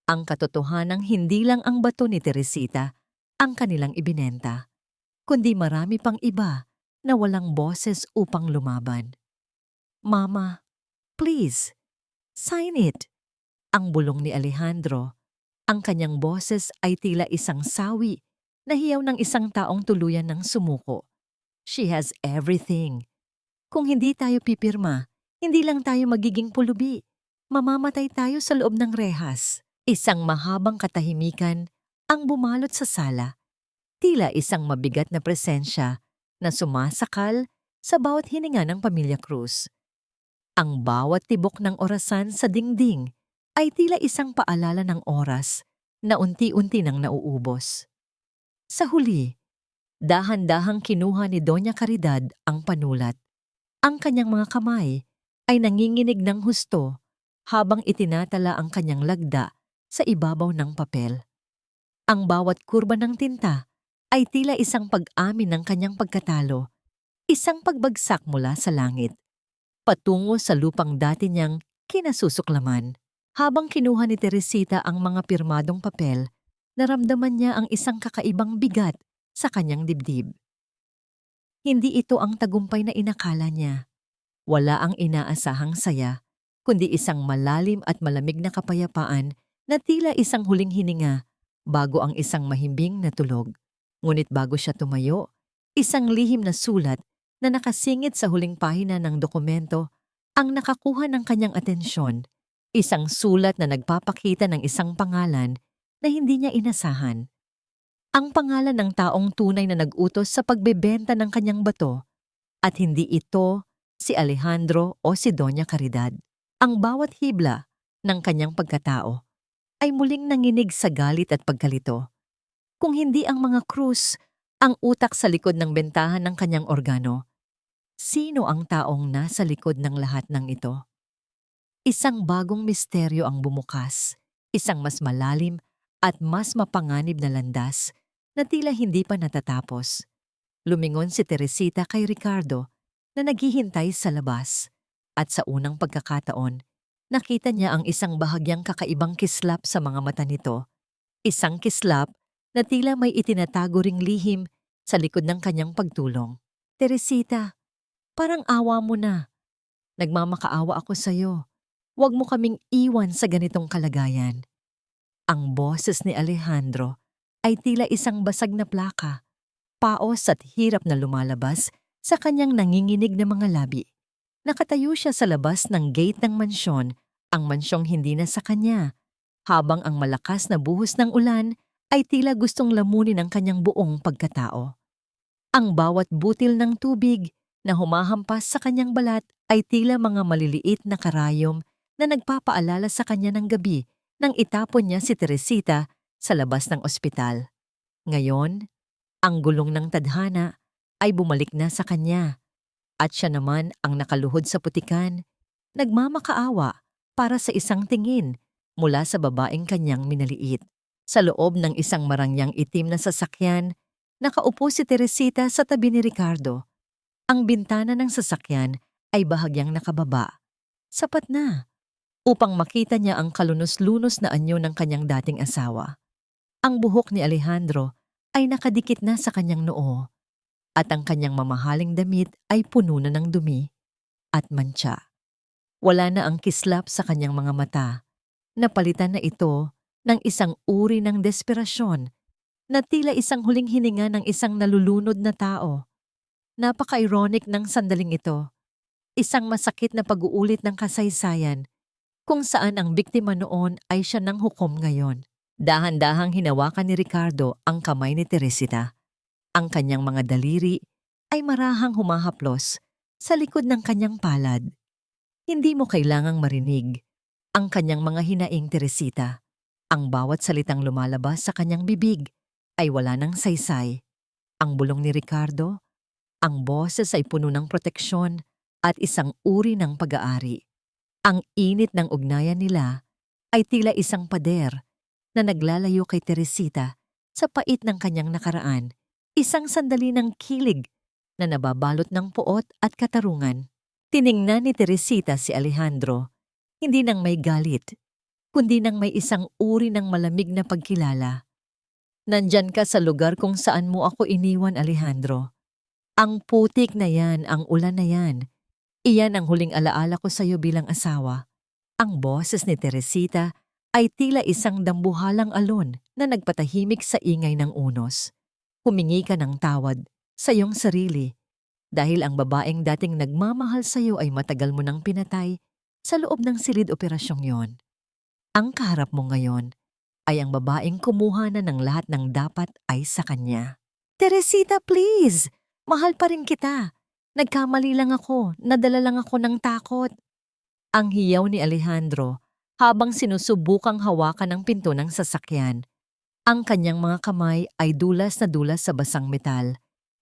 Ang katotohanang hindi lang ang bato ni Teresita ang kanilang ibinenta, kundi marami pang iba na walang boses upang lumaban. "Mama, please, sign it." Ang bulong ni Alejandro, ang kanyang boses ay tila isang sawi na hiyaw ng isang taong tuluyan ng sumuko. She has everything. Kung hindi tayo pipirma, hindi lang tayo magiging pulubi. Mamamatay tayo sa loob ng rehas. Isang mahabang katahimikan ang bumalot sa sala. Tila isang mabigat na presensya na sumasakal sa bawat hininga ng Pamilya Cruz. Ang bawat tibok ng orasan sa dingding ay tila isang paalala ng oras na unti-unti nang nauubos. Sa huli, dahan-dahang kinuha ni Doña Caridad ang panulat. Ang kanyang mga kamay ay nanginginig ng husto habang itinatala ang kanyang lagda sa ibabaw ng papel. Ang bawat kurba ng tinta ay tila isang pag-amin ng kanyang pagkatalo, isang pagbagsak mula sa langit, patungo sa lupang dati niyang kinasusuklaman. Habang kinuha ni Teresita ang mga pirmadong papel, naramdaman niya ang isang kakaibang bigat sa kanyang dibdib. Hindi ito ang tagumpay na inakala niya. Wala ang inaasahang saya, kundi isang malalim at malamig na kapayapaan na tila isang huling hininga bago ang isang mahimbing na tulog. Ngunit bago siya tumayo, isang lihim na sulat na nakasingit sa huling pahina ng dokumento ang nakakuha ng kanyang atensyon. Isang sulat na nagpapakita ng isang pangalan na hindi niya inasahan. Ang pangalan ng taong tunay na nag-utos sa pagbebenta ng kanyang bato, at hindi ito si Alejandro o si Doña Caridad. Ang bawat hibla ng kanyang pagkatao ay muling nanginig sa galit at pagkalito. Kung hindi ang mga Cruz ang utak sa likod ng bentahan ng kanyang organo, sino ang taong nasa likod ng lahat ng ito? Isang bagong misteryo ang bumukas, isang mas malalim at mas mapanganib na landas na tila hindi pa natatapos. Lumingon si Teresita kay Ricardo na naghihintay sa labas, at sa unang pagkakataon, nakita niya ang isang bahagyang kakaibang kislap sa mga mata nito. Isang kislap na tila may itinatago ring lihim sa likod ng kanyang pagtulong. "Teresita, parang awa mo na. Nagmamakaawa ako sa'yo. Huwag mo kaming iwan sa ganitong kalagayan." Ang boses ni Alejandro ay tila isang basag na plaka, paos at hirap na lumalabas sa kanyang nanginginig na mga labi. Nakatayo siya sa labas ng gate ng mansyon, ang mansyong hindi na sa kanya, habang ang malakas na buhos ng ulan ay tila gustong lamunin ang kanyang buong pagkatao. Ang bawat butil ng tubig na humahampas sa kanyang balat ay tila mga maliliit na karayom na nagpapaalala sa kanya ng gabi nang itapon niya si Teresita sa labas ng ospital. Ngayon, ang gulong ng tadhana ay bumalik na sa kanya, at siya naman ang nakaluhod sa putikan, nagmamakaawa para sa isang tingin mula sa babaeng kanyang minaliit. Sa loob ng isang marangyang itim na sasakyan, nakaupo si Teresita sa tabi ni Ricardo. Ang bintana ng sasakyan ay bahagyang nakababa. Sapat na upang makita niya ang kalunos-lunos na anyo ng kanyang dating asawa. Ang buhok ni Alejandro ay nakadikit na sa kanyang noo, at ang kanyang mamahaling damit ay puno na ng dumi at mantsa. Wala na ang kislap sa kanyang mga mata. Napalitan na ito ng isang uri ng desperasyon na tila isang huling hininga ng isang nalulunod na tao. Napaka-ironic ng sandaling ito. Isang masakit na pag-uulit ng kasaysayan kung saan ang biktima noon ay siya ng hukom ngayon. Dahan-dahang hinawakan ni Ricardo ang kamay ni Teresita. Ang kanyang mga daliri ay marahang humahaplos sa likod ng kanyang palad. Hindi mo kailangang marinig ang kanyang mga hinaing, Teresita. Ang bawat salitang lumalabas sa kanyang bibig ay wala ng saysay. Ang bulong ni Ricardo, ang boses ay puno ng proteksyon at isang uri ng pag-aari. Ang init ng ugnayan nila ay tila isang pader na naglalayo kay Teresita sa pait ng kanyang nakaraan, isang sandali ng kilig na nababalot ng puot at katarungan. Tiningnan ni Teresita si Alejandro, hindi nang may galit, kundi nang may isang uri ng malamig na pagkilala. Nandyan ka sa lugar kung saan mo ako iniwan, Alejandro. Ang putik na yan, ang ulan na yan. Iyan ang huling alaala ko sa iyo bilang asawa. Ang boses ni Teresita ay tila isang dambuhalang alon na nagpatahimik sa ingay ng unos. Humingi ka ng tawad sa iyong sarili dahil ang babaeng dating nagmamahal sa iyo ay matagal mo nang pinatay sa loob ng silid operasyong yon. Ang kaharap mo ngayon ay ang babaeng kumuha na ng lahat ng dapat ay sa kanya. Teresita, please! Mahal pa rin kita. Nagkamali lang ako, nadala lang ako ng takot. Ang hiyaw ni Alejandro habang sinusubukang hawakan ang pinto ng sasakyan. Ang kanyang mga kamay ay dulas na dulas sa basang metal.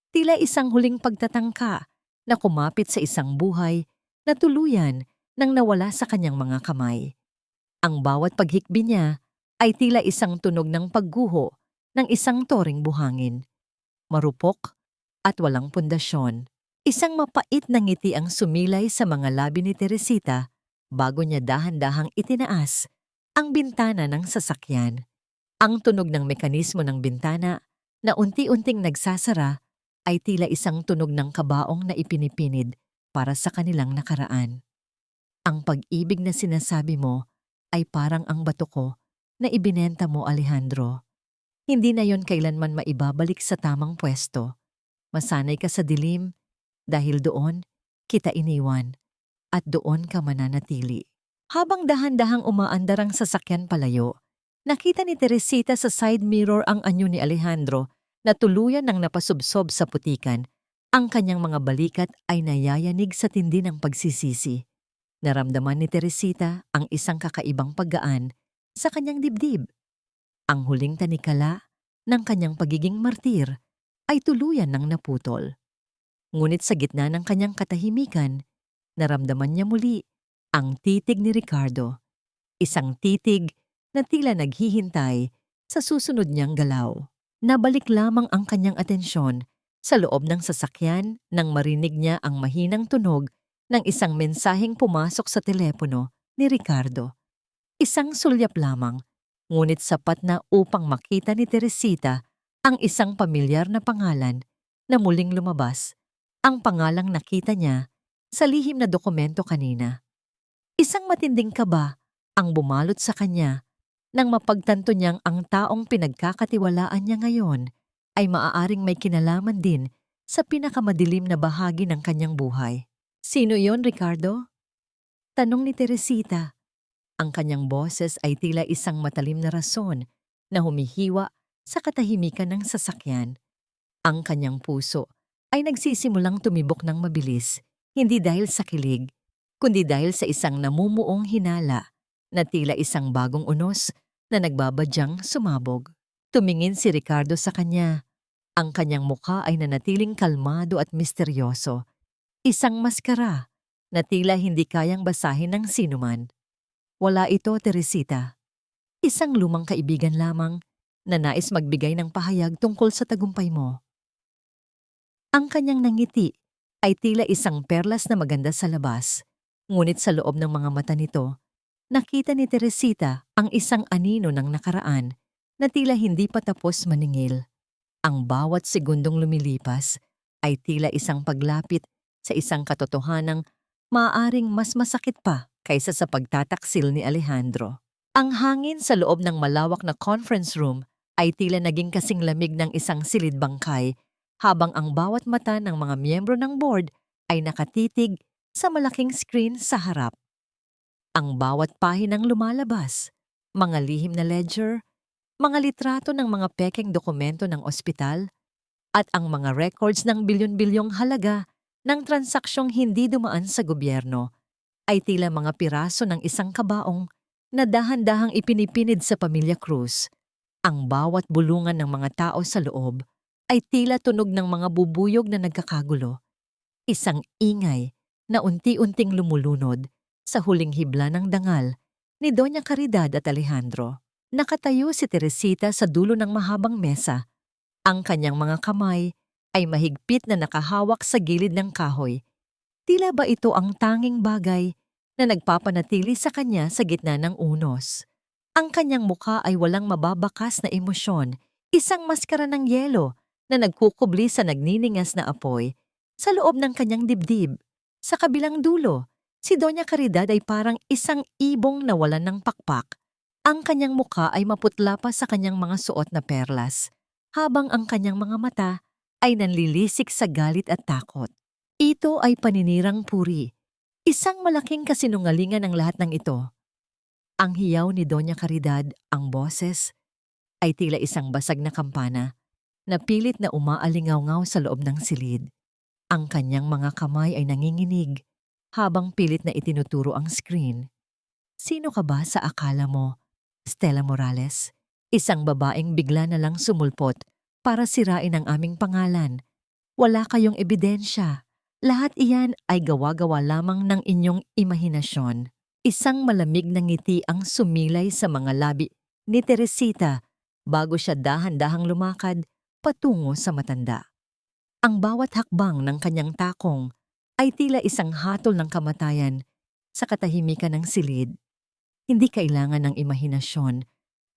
Tila isang huling pagtatangka na kumapit sa isang buhay na tuluyan nang nawala sa kanyang mga kamay. Ang bawat paghikbi niya ay tila isang tunog ng pagguho ng isang toring buhangin. Marupok at walang pundasyon. Isang mapait na ngiti ang sumilay sa mga labi ni Teresita bago niya dahan-dahang itinaas ang bintana ng sasakyan. Ang tunog ng mekanismo ng bintana na unti-unting nagsasara ay tila isang tunog ng kabaong na ipinipinid para sa kanilang nakaraan. Ang pag-ibig na sinasabi mo ay parang ang bato ko na ibinenta mo, Alejandro. Hindi na yon kailanman maibabalik sa tamang pwesto. Masanay ka sa dilim dahil doon kita iniwan at doon ka mananatili. Habang dahan-dahang umaandar ang sasakyan palayo, nakita ni Teresita sa side mirror ang anyo ni Alejandro na tuluyan ng napasubsob sa putikan. Ang kanyang mga balikat ay nayayanig sa tindi ng pagsisisi. Naramdaman ni Teresita ang isang kakaibang paggaan sa kanyang dibdib. Ang huling tanikala ng kanyang pagiging martir ay tuluyan ng naputol. Ngunit sa gitna ng kanyang katahimikan, naramdaman niya muli ang titig ni Ricardo. Isang titig na tila naghihintay sa susunod niyang galaw. Nabalik lamang ang kanyang atensyon sa loob ng sasakyan nang marinig niya ang mahinang tunog ng isang mensaheng pumasok sa telepono ni Ricardo. Isang sulyap lamang, ngunit sapat na upang makita ni Teresita ang isang pamilyar na pangalan na muling lumabas, ang pangalang nakita niya sa lihim na dokumento kanina. Isang matinding kaba ang bumalot sa kanya nang mapagtanto niyang ang taong pinagkakatiwalaan niya ngayon ay maaaring may kinalaman din sa pinakamadilim na bahagi ng kanyang buhay. Sino yon, Ricardo? Tanong ni Teresita. Ang kanyang boses ay tila isang matalim na rason na humihiwa sa katahimikan ng sasakyan. Ang kanyang puso ay nagsisimulang tumibok ng mabilis, hindi dahil sa kilig, kundi dahil sa isang namumuong hinala na tila isang bagong unos na nagbabadyang sumabog. Tumingin si Ricardo sa kanya. Ang kanyang mukha ay nanatiling kalmado at misteryoso. Isang maskara na tila hindi kayang basahin ng sinuman. Wala ito, Teresita. Isang lumang kaibigan lamang na nais magbigay ng pahayag tungkol sa tagumpay mo. Ang kanyang nangiti ay tila isang perlas na maganda sa labas, ngunit sa loob ng mga mata nito, nakita ni Teresita ang isang anino ng nakaraan na tila hindi pa tapos maningil. Ang bawat segundong lumilipas ay tila isang paglapit sa isang katotohanang maaaring mas masakit pa kaysa sa pagtataksil ni Alejandro. Ang hangin sa loob ng malawak na conference room ay tila naging kasing lamig ng isang silid bangkay habang ang bawat mata ng mga miyembro ng board ay nakatitig sa malaking screen sa harap. Ang bawat pahinang lumalabas, mga lihim na ledger, mga litrato ng mga pekeng dokumento ng ospital, at ang mga records ng bilyon-bilyong halaga ng transaksyong hindi dumaan sa gobyerno ay tila mga piraso ng isang kabaong na dahan-dahang ipinipinid sa pamilya Cruz. Ang bawat bulungan ng mga tao sa loob ay tila tunog ng mga bubuyog na nagkakagulo. Isang ingay na unti-unting lumulunod sa huling hibla ng dangal ni Doña Caridad at Alejandro. Nakatayo si Teresita sa dulo ng mahabang mesa. Ang kanyang mga kamay ay mahigpit na nakahawak sa gilid ng kahoy. Tila ba ito ang tanging bagay na nagpapanatili sa kanya sa gitna ng unos? Ang kanyang mukha ay walang mababakas na emosyon, isang maskara ng yelo na nagkukubli sa nagniningas na apoy sa loob ng kanyang dibdib. Sa kabilang dulo, si Doña Caridad ay parang isang ibong nawalan ng pakpak. Ang kanyang mukha ay maputla pa sa kanyang mga suot na perlas, habang ang kanyang mga mata ay nanlilisik sa galit at takot. Ito ay paninirang puri. Isang malaking kasinungalingan ang lahat ng ito. Ang hiyaw ni Doña Caridad, ang boses, ay tila isang basag na kampana na pilit na umaalingaw-ngaw sa loob ng silid. Ang kanyang mga kamay ay nanginginig habang pilit na itinuturo ang screen. Sino ka ba sa akala mo, Stella Morales? Isang babaeng bigla na lang sumulpot para sirain ang aming pangalan. Wala kayong ebidensya. Lahat iyan ay gawa-gawa lamang ng inyong imahinasyon. Isang malamig na ngiti ang sumilay sa mga labi ni Teresita bago siya dahan-dahang lumakad patungo sa matanda. Ang bawat hakbang ng kanyang takong ay tila isang hatol ng kamatayan sa katahimikan ng silid. Hindi kailangan ng imahinasyon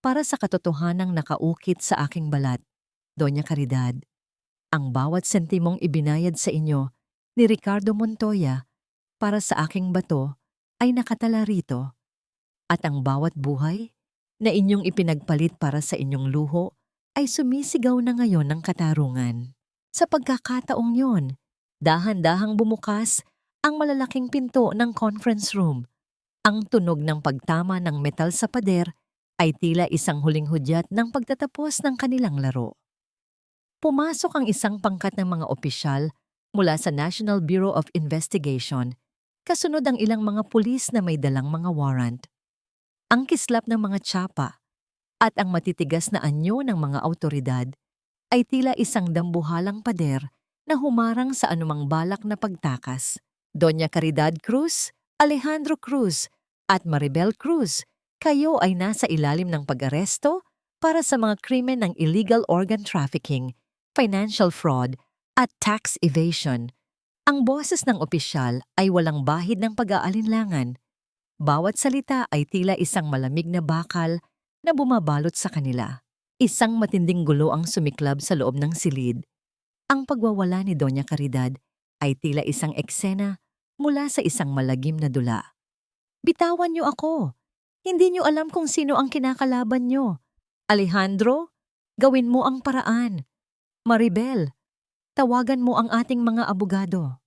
para sa katotohanang nakaukit sa aking balat, Doña Caridad. Ang bawat sentimong ibinayad sa inyo ni Ricardo Montoya para sa aking bato ay nakatala rito. At ang bawat buhay na inyong ipinagpalit para sa inyong luho ay sumisigaw na ngayon ng katarungan. Sa pagkakataong yon, dahan-dahang bumukas ang malalaking pinto ng conference room. Ang tunog ng pagtama ng metal sa pader ay tila isang huling hudyat ng pagtatapos ng kanilang laro. Pumasok ang isang pangkat ng mga opisyal mula sa National Bureau of Investigation, kasunod ang ilang mga pulis na may dalang mga warrant. Ang kislap ng mga tsapa at ang matitigas na anyo ng mga awtoridad ay tila isang dambuhalang pader na humarang sa anumang balak na pagtakas. Doña Caridad Cruz, Alejandro Cruz at Maribel Cruz, kayo ay nasa ilalim ng pag-aresto para sa mga krimen ng illegal organ trafficking, financial fraud at tax evasion. Ang boses ng opisyal ay walang bahid ng pag-aalinlangan. Bawat salita ay tila isang malamig na bakal na bumabalot sa kanila. Isang matinding gulo ang sumiklab sa loob ng silid. Ang pagwawala ni Doña Caridad ay tila isang eksena mula sa isang malagim na dula. Bitawan niyo ako! Hindi niyo alam kung sino ang kinakalaban niyo. Alejandro, gawin mo ang paraan. Maribel, tawagan mo ang ating mga abogado.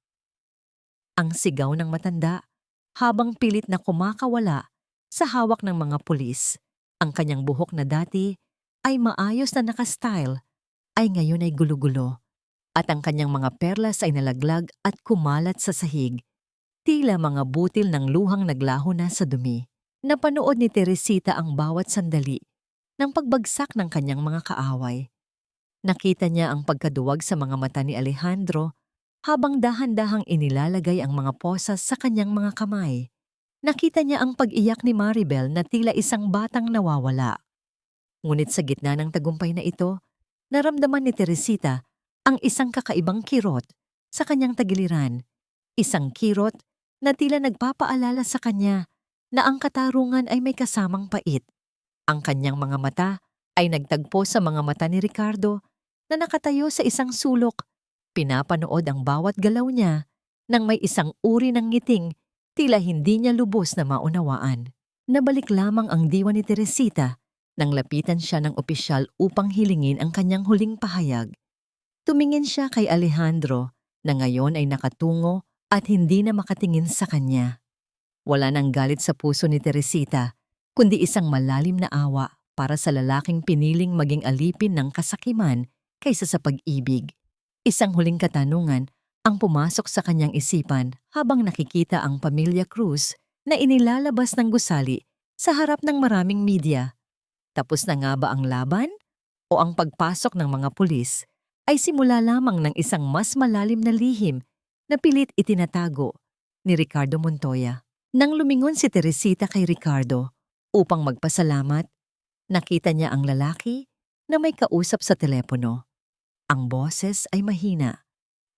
Ang sigaw ng matanda habang pilit na kumakawala sa hawak ng mga pulis. Ang kanyang buhok na dati ay maayos na nakastyle ay ngayon ay gulo-gulo at ang kanyang mga perlas ay nalaglag at kumalat sa sahig. Tila mga butil ng luhang naglaho na sa dumi. Napanood ni Teresita ang bawat sandali ng pagbagsak ng kanyang mga kaaway. Nakita niya ang pagkaduwag sa mga mata ni Alejandro habang dahan-dahang inilalagay ang mga posas sa kanyang mga kamay. Nakita niya ang pag-iyak ni Maribel na tila isang batang nawawala. Ngunit sa gitna ng tagumpay na ito, naramdaman ni Teresita ang isang kakaibang kirot sa kanyang tagiliran. Isang kirot na tila nagpapaalala sa kanya na ang katarungan ay may kasamang pait. Ang kanyang mga mata ay nagtagpo sa mga mata ni Ricardo na nakatayo sa isang sulok. Pinapanood ang bawat galaw niya nang may isang uri ng ngiting tila hindi niya lubos na maunawaan. Nabalik lamang ang diwa ni Teresita nang lapitan siya ng opisyal upang hilingin ang kanyang huling pahayag. Tumingin siya kay Alejandro na ngayon ay nakatungo at hindi na makatingin sa kanya. Wala nang galit sa puso ni Teresita, kundi isang malalim na awa para sa lalaking piniling maging alipin ng kasakiman kaysa sa pag-ibig. Isang huling katanungan ang pumasok sa kanyang isipan habang nakikita ang pamilya Cruz na inilalabas ng gusali sa harap ng maraming media. Tapos na nga ba ang laban? O ang pagpasok ng mga pulis ay simula lamang ng isang mas malalim na lihim na pilit itinatago ni Ricardo Montoya. Nang lumingon si Teresita kay Ricardo upang magpasalamat, nakita niya ang lalaki na may kausap sa telepono. Ang boses ay mahina,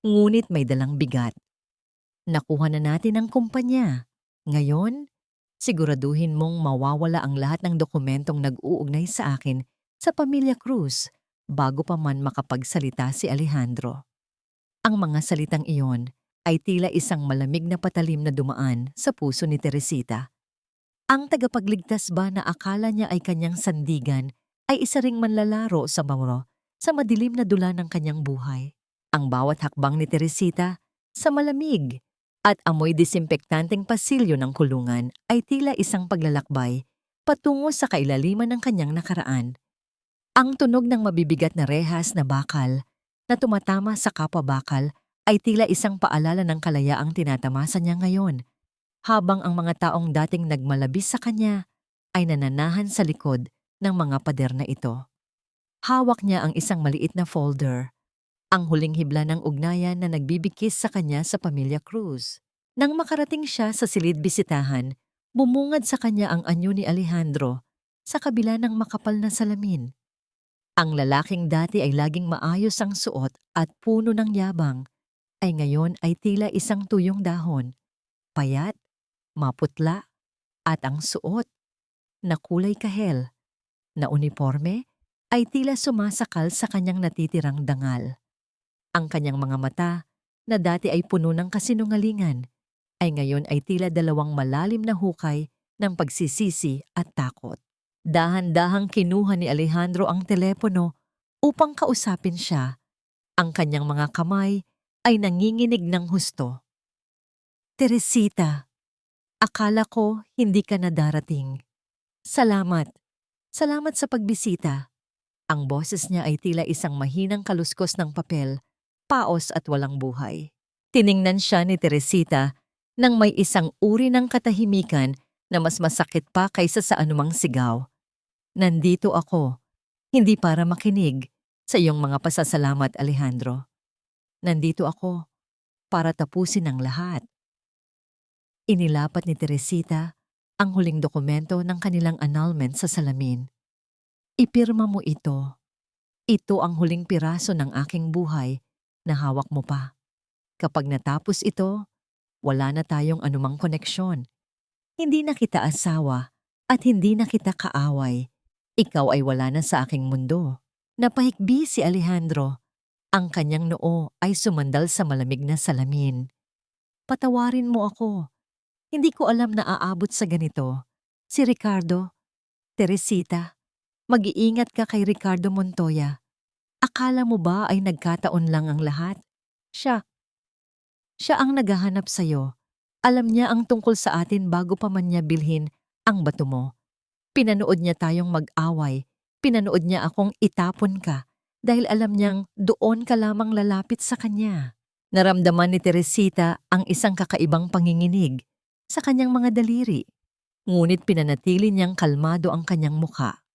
ngunit may dalang bigat. Nakuha na natin ang kumpanya. Ngayon, siguraduhin mong mawawala ang lahat ng dokumentong nag-uugnay sa akin sa Pamilya Cruz bago pa man makapagsalita si Alejandro. Ang mga salitang iyon ay tila isang malamig na patalim na dumaan sa puso ni Teresita. Ang tagapagligtas ba na akala niya ay kanyang sandigan ay isa ring manlalaro sa muro sa madilim na dula ng kanyang buhay. Ang bawat hakbang ni Teresita sa malamig at amoy disimplektanteng pasilyo ng kulungan ay tila isang paglalakbay patungo sa kailaliman ng kanyang nakaraan. Ang tunog ng mabibigat na rehas na bakal na tumatama sa kapwa-bakal ay tila isang paalala ng kalayaang tinatamasa niya ngayon, habang ang mga taong dating nagmalabis sa kanya ay nananahan sa likod ng mga pader na ito. Hawak niya ang isang maliit na folder, ang huling hibla ng ugnayan na nagbibigkis sa kanya sa Pamilya Cruz. Nang makarating siya sa silid bisitahan, bumungad sa kanya ang anyo ni Alejandro sa kabila ng makapal na salamin. Ang lalaking dati ay laging maayos ang suot at puno ng yabang, ay ngayon ay tila isang tuyong dahon, payat, maputla, at ang suot na kulay kahel na uniforme ay tila sumasakal sa kanyang natitirang dangal. Ang kanyang mga mata, na dati ay puno ng kasinungalingan, ay ngayon ay tila dalawang malalim na hukay ng pagsisisi at takot. Dahan-dahang kinuha ni Alejandro ang telepono upang kausapin siya. Ang kanyang mga kamay ay nanginginig ng husto. Teresita, akala ko hindi ka na darating. Salamat. Salamat sa pagbisita. Ang boses niya ay tila isang mahinang kaluskos ng papel, paos at walang buhay. Tiningnan siya ni Teresita nang may isang uri ng katahimikan na mas masakit pa kaysa sa anumang sigaw. Nandito ako, hindi para makinig sa iyong mga pasasalamat, Alejandro. Nandito ako para tapusin ang lahat. Inilapat ni Teresita ang huling dokumento ng kanilang annulment sa salamin. Ipirma mo ito. Ito ang huling piraso ng aking buhay na hawak mo pa. Kapag natapos ito, wala na tayong anumang koneksyon. Hindi na kita asawa at hindi na kita kaaway. Ikaw ay wala na sa aking mundo. Napahikbi si Alejandro. Ang kanyang noo ay sumandal sa malamig na salamin. Patawarin mo ako. Hindi ko alam na aabot sa ganito. Si Ricardo, Teresita, mag-iingat ka kay Ricardo Montoya. Akala mo ba ay nagkataon lang ang lahat? Siya ang naghahanap sa'yo. Alam niya ang tungkol sa atin bago pa man niya bilhin ang bato mo. Pinanood niya tayong mag-away. Pinanood niya akong itapon ka dahil alam niyang doon ka lamang lalapit sa kanya. Naramdaman ni Teresita ang isang kakaibang panginginig sa kanyang mga daliri, ngunit pinanatili niyang kalmado ang kanyang mukha.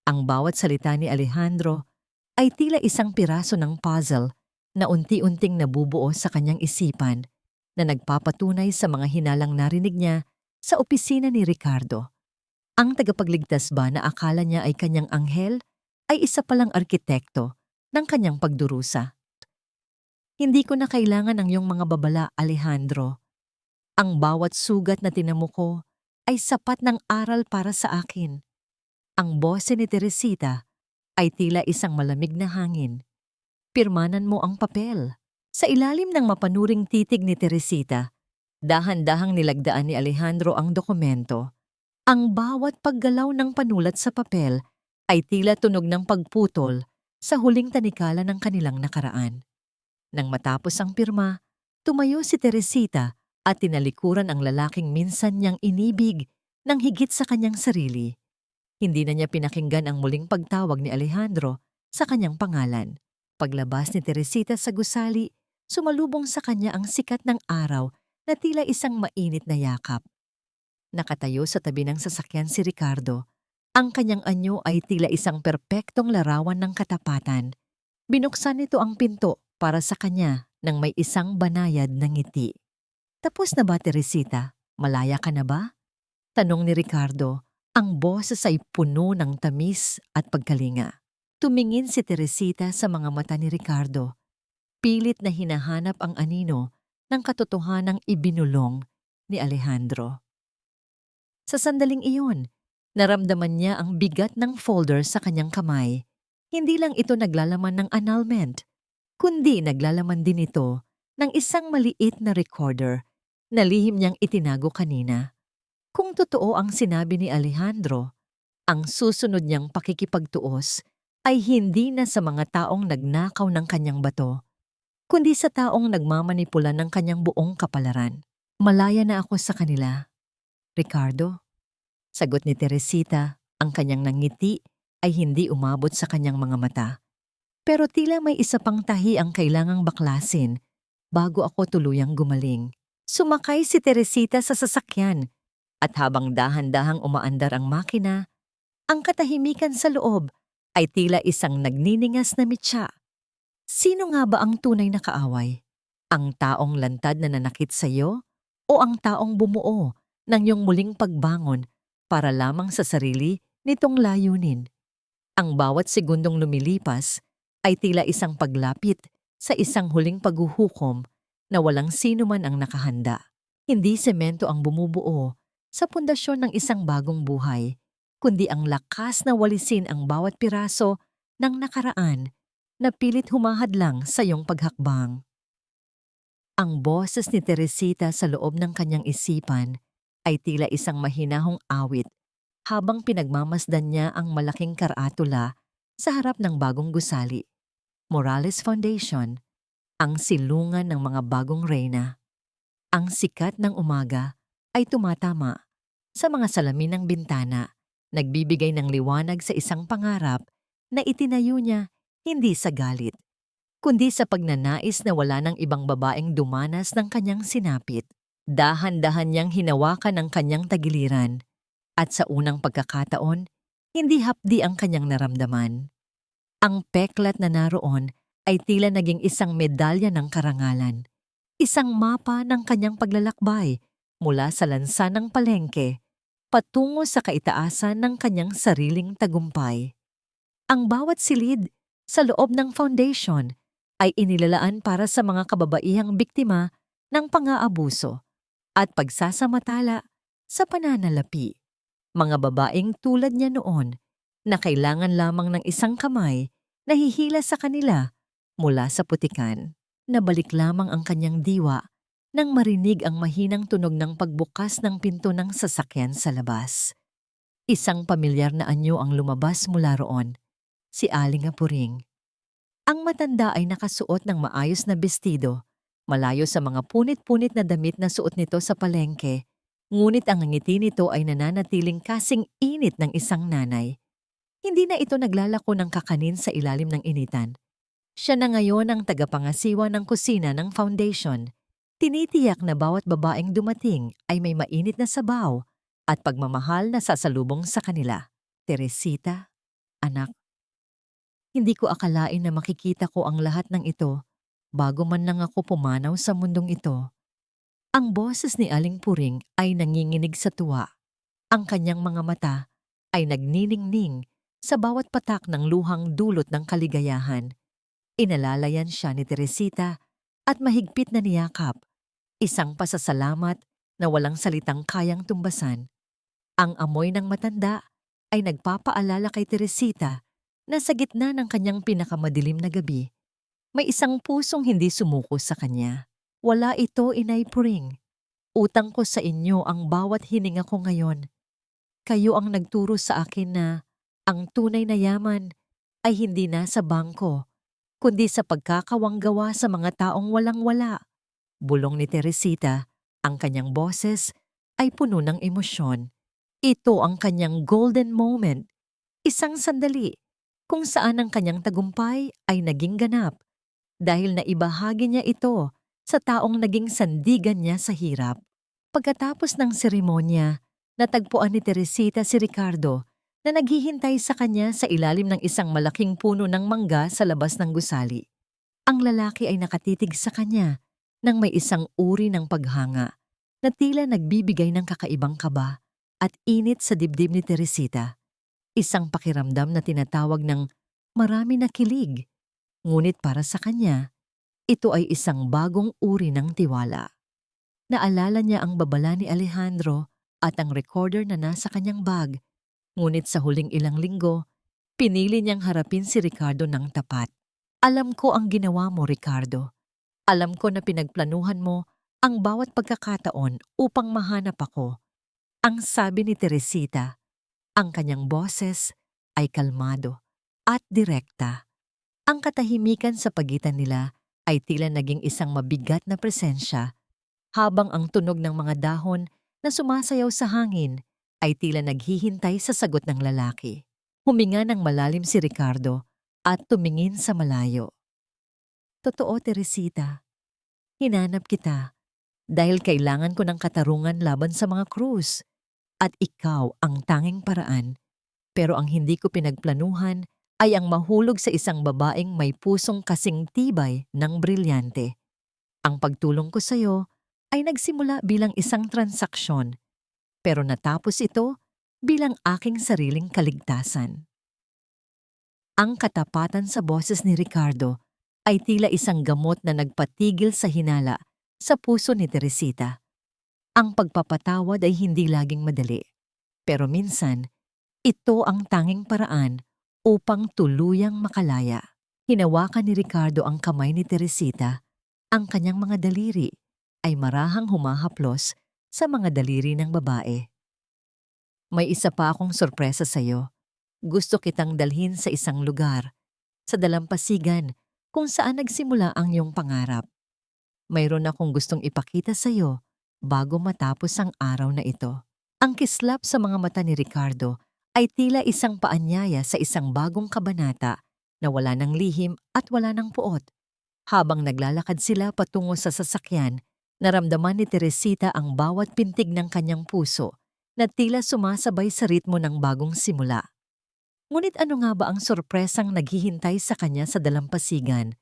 Ang bawat salita ni Alejandro ay tila isang piraso ng puzzle na unti-unting nabubuo sa kanyang isipan na nagpapatunay sa mga hinalang narinig niya sa opisina ni Ricardo. Ang tagapagligtas ba na akala niya ay kanyang anghel ay isa palang arkitekto ng kanyang pagdurusa. Hindi ko na kailangan ang iyong mga babala, Alejandro. Ang bawat sugat na tinamo ko ay sapat ng aral para sa akin. Ang bose ni Teresita ay tila isang malamig na hangin. Pirmanan mo ang papel. Sa ilalim ng mapanuring titig ni Teresita, dahan-dahang nilagdaan ni Alejandro ang dokumento. Ang bawat paggalaw ng panulat sa papel ay tila tunog ng pagputol sa huling tanikala ng kanilang nakaraan. Nang matapos ang pirma, tumayo si Teresita at tinalikuran ang lalaking minsan niyang inibig ng higit sa kanyang sarili. Hindi na niya pinakinggan ang muling pagtawag ni Alejandro sa kanyang pangalan. Paglabas ni Teresita sa gusali, sumalubong sa kanya ang sikat ng araw na tila isang mainit na yakap. Nakatayo sa tabi ng sasakyan si Ricardo. Ang kanyang anyo ay tila isang perpektong larawan ng katapatan. Binuksan nito ang pinto para sa kanya nang may isang banayad na ngiti. "Tapos na ba, Teresita? Malaya ka na ba?" Tanong ni Ricardo. Ang boses ay puno ng tamis at pagkalinga. Tumingin si Teresita sa mga mata ni Ricardo. Pilit na hinahanap ang anino ng katotohanang ibinulong ni Alejandro. Sa sandaling iyon, naramdaman niya ang bigat ng folder sa kanyang kamay. Hindi lang ito naglalaman ng annulment, kundi naglalaman din ito ng isang maliit na recorder na lihim niyang itinago kanina. Kung totoo ang sinabi ni Alejandro, ang susunod niyang pakikipagtuos ay hindi na sa mga taong nagnakaw ng kanyang bato, kundi sa taong nagmamanipula ng kanyang buong kapalaran. "Malaya na ako sa kanila, Ricardo," sagot ni Teresita. Ang kanyang nangiti ay hindi umabot sa kanyang mga mata. Pero tila may isa pang tahi ang kailangang baklasin bago ako tuluyang gumaling. Sumakay si Teresita sa sasakyan at habang dahan-dahang umaandar ang makina, ang katahimikan sa loob ay tila isang nagniningas na mitya. Sino nga ba ang tunay na kaaway? Ang taong lantad na nanakit sa iyo o ang taong bumuo ng iyong muling pagbangon para lamang sa sarili nitong layunin? Ang bawat segundong lumilipas ay tila isang paglapit sa isang huling paghuhukom na walang sino man ang nakahanda. Hindi semento ang bumubuo sa pundasyon ng isang bagong buhay, kundi ang lakas na walisin ang bawat piraso ng nakaraan na pilit humahadlang sa iyong paghakbang. Ang boses ni Teresita sa loob ng kanyang isipan ay tila isang mahinahong awit habang pinagmamasdan niya ang malaking karatula sa harap ng bagong gusali. Morales Foundation, ang silungan ng mga bagong reyna. Ang sikat ng umaga ay tumatama sa mga salamin ng bintana, nagbibigay ng liwanag sa isang pangarap na itinayo niya hindi sa galit, kundi sa pagnanais na wala ng ibang babaeng dumanas ng kanyang sinapit. Dahan-dahan niyang hinawakan ang kanyang tagiliran at sa unang pagkakataon, hindi hapdi ang kanyang naramdaman. Ang peklat na naroon ay tila naging isang medalya ng karangalan, isang mapa ng kanyang paglalakbay mula sa lansa ng palengke patungo sa kaitaasan ng kanyang sariling tagumpay. Ang bawat silid sa loob ng foundation ay inilalaan para sa mga kababaihang biktima ng pang-aabuso at pagsasamantala sa pananalapi. Mga babaeng tulad niya noon na kailangan lamang ng isang kamay na hihila sa kanila mula sa putikan. Nabalik lamang ang kanyang diwa nang marinig ang mahinang tunog ng pagbukas ng pinto ng sasakyan sa labas. Isang pamilyar na anyo ang lumabas mula roon, si Aling Apuring. Ang matanda ay nakasuot ng maayos na bestido, malayo sa mga punit-punit na damit na suot nito sa palengke, ngunit ang ngiti nito ay nananatiling kasing init ng isang nanay. Hindi na ito naglalako ng kakanin sa ilalim ng initan. Siya na ngayon ang tagapangasiwa ng kusina ng foundation. Tinitiyak na bawat babaeng dumating ay may mainit na sabaw at pagmamahal na sasalubong sa kanila. "Teresita, anak, hindi ko akalain na makikita ko ang lahat ng ito bago man lang ako pumanaw sa mundong ito." Ang boses ni Aling Puring ay nanginginig sa tuwa. Ang kanyang mga mata ay nagniningning sa bawat patak ng luhang dulot ng kaligayahan. Inalalayan siya ni Teresita at mahigpit na niyakap, isang pasasalamat na walang salitang kayang tumbasan. Ang amoy ng matanda ay nagpapaalala kay Teresita na sa gitna ng kanyang pinakamadilim na gabi, may isang pusong hindi sumuko sa kanya. "Wala ito, Inay Puring. Utang ko sa inyo ang bawat hininga ko ngayon. Kayo ang nagturo sa akin na ang tunay na yaman ay hindi nasa bangko, kundi sa pagkakawanggawa sa mga taong walang-wala." Bulong ni Teresita, ang kanyang boses ay puno ng emosyon. Ito ang kanyang golden moment, isang sandali kung saan ang kanyang tagumpay ay naging ganap dahil naibahagi niya ito sa taong naging sandigan niya sa hirap. Pagkatapos ng seremonya, natagpuan ni Teresita si Ricardo na naghihintay sa kanya sa ilalim ng isang malaking puno ng mangga sa labas ng gusali. Ang lalaki ay nakatitig sa kanya nang may isang uri ng paghanga na tila nagbibigay ng kakaibang kaba at init sa dibdib ni Teresita. Isang pakiramdam na tinatawag ng marami na kilig. Ngunit para sa kanya, ito ay isang bagong uri ng tiwala. Naalala niya ang babala ni Alejandro at ang recorder na nasa kanyang bag. Ngunit sa huling ilang linggo, pinili niyang harapin si Ricardo ng tapat. Alam ko ang ginawa mo, Ricardo. Alam ko na pinagplanuhan mo ang bawat pagkakataon upang mahanap ako. Ang sabi ni Teresita, ang kanyang boses ay kalmado at direkta. Ang katahimikan sa pagitan nila ay tila naging isang mabigat na presensya, habang ang tunog ng mga dahon na sumasayaw sa hangin ay tila naghihintay sa sagot ng lalaki. Huminga ng malalim si Ricardo at tumingin sa malayo. Totoo, Teresita. Hinanap kita dahil kailangan ko ng katarungan laban sa mga krus. At ikaw ang tanging paraan. Pero ang hindi ko pinagplanuhan ay ang mahulog sa isang babaeng may pusong kasing tibay ng brilyante. Ang pagtulong ko sa iyo ay nagsimula bilang isang transaksyon, pero natapos ito bilang aking sariling kaligtasan. Ang katapatan sa boses ni Ricardo ay tila isang gamot na nagpatigil sa hinala sa puso ni Teresita. Ang pagpapatawad ay hindi laging madali, pero minsan, ito ang tanging paraan upang tuluyang makalaya. Hinawakan ni Ricardo ang kamay ni Teresita. Ang kanyang mga daliri ay marahang humahaplos sa mga daliri ng babae. May isa pa akong sorpresa sa iyo. Gusto kitang dalhin sa isang lugar, sa dalampasigan, kung saan nagsimula ang iyong pangarap. Mayroon akong gustong ipakita sa iyo bago matapos ang araw na ito. Ang kislap sa mga mata ni Ricardo ay tila isang paanyaya sa isang bagong kabanata na wala ng lihim at wala ng puot. Habang naglalakad sila patungo sa sasakyan, naramdaman ni Teresita ang bawat pintig ng kanyang puso na tila sumasabay sa ritmo ng bagong simula. Ngunit ano nga ba ang sorpresang naghihintay sa kanya sa dalampasigan?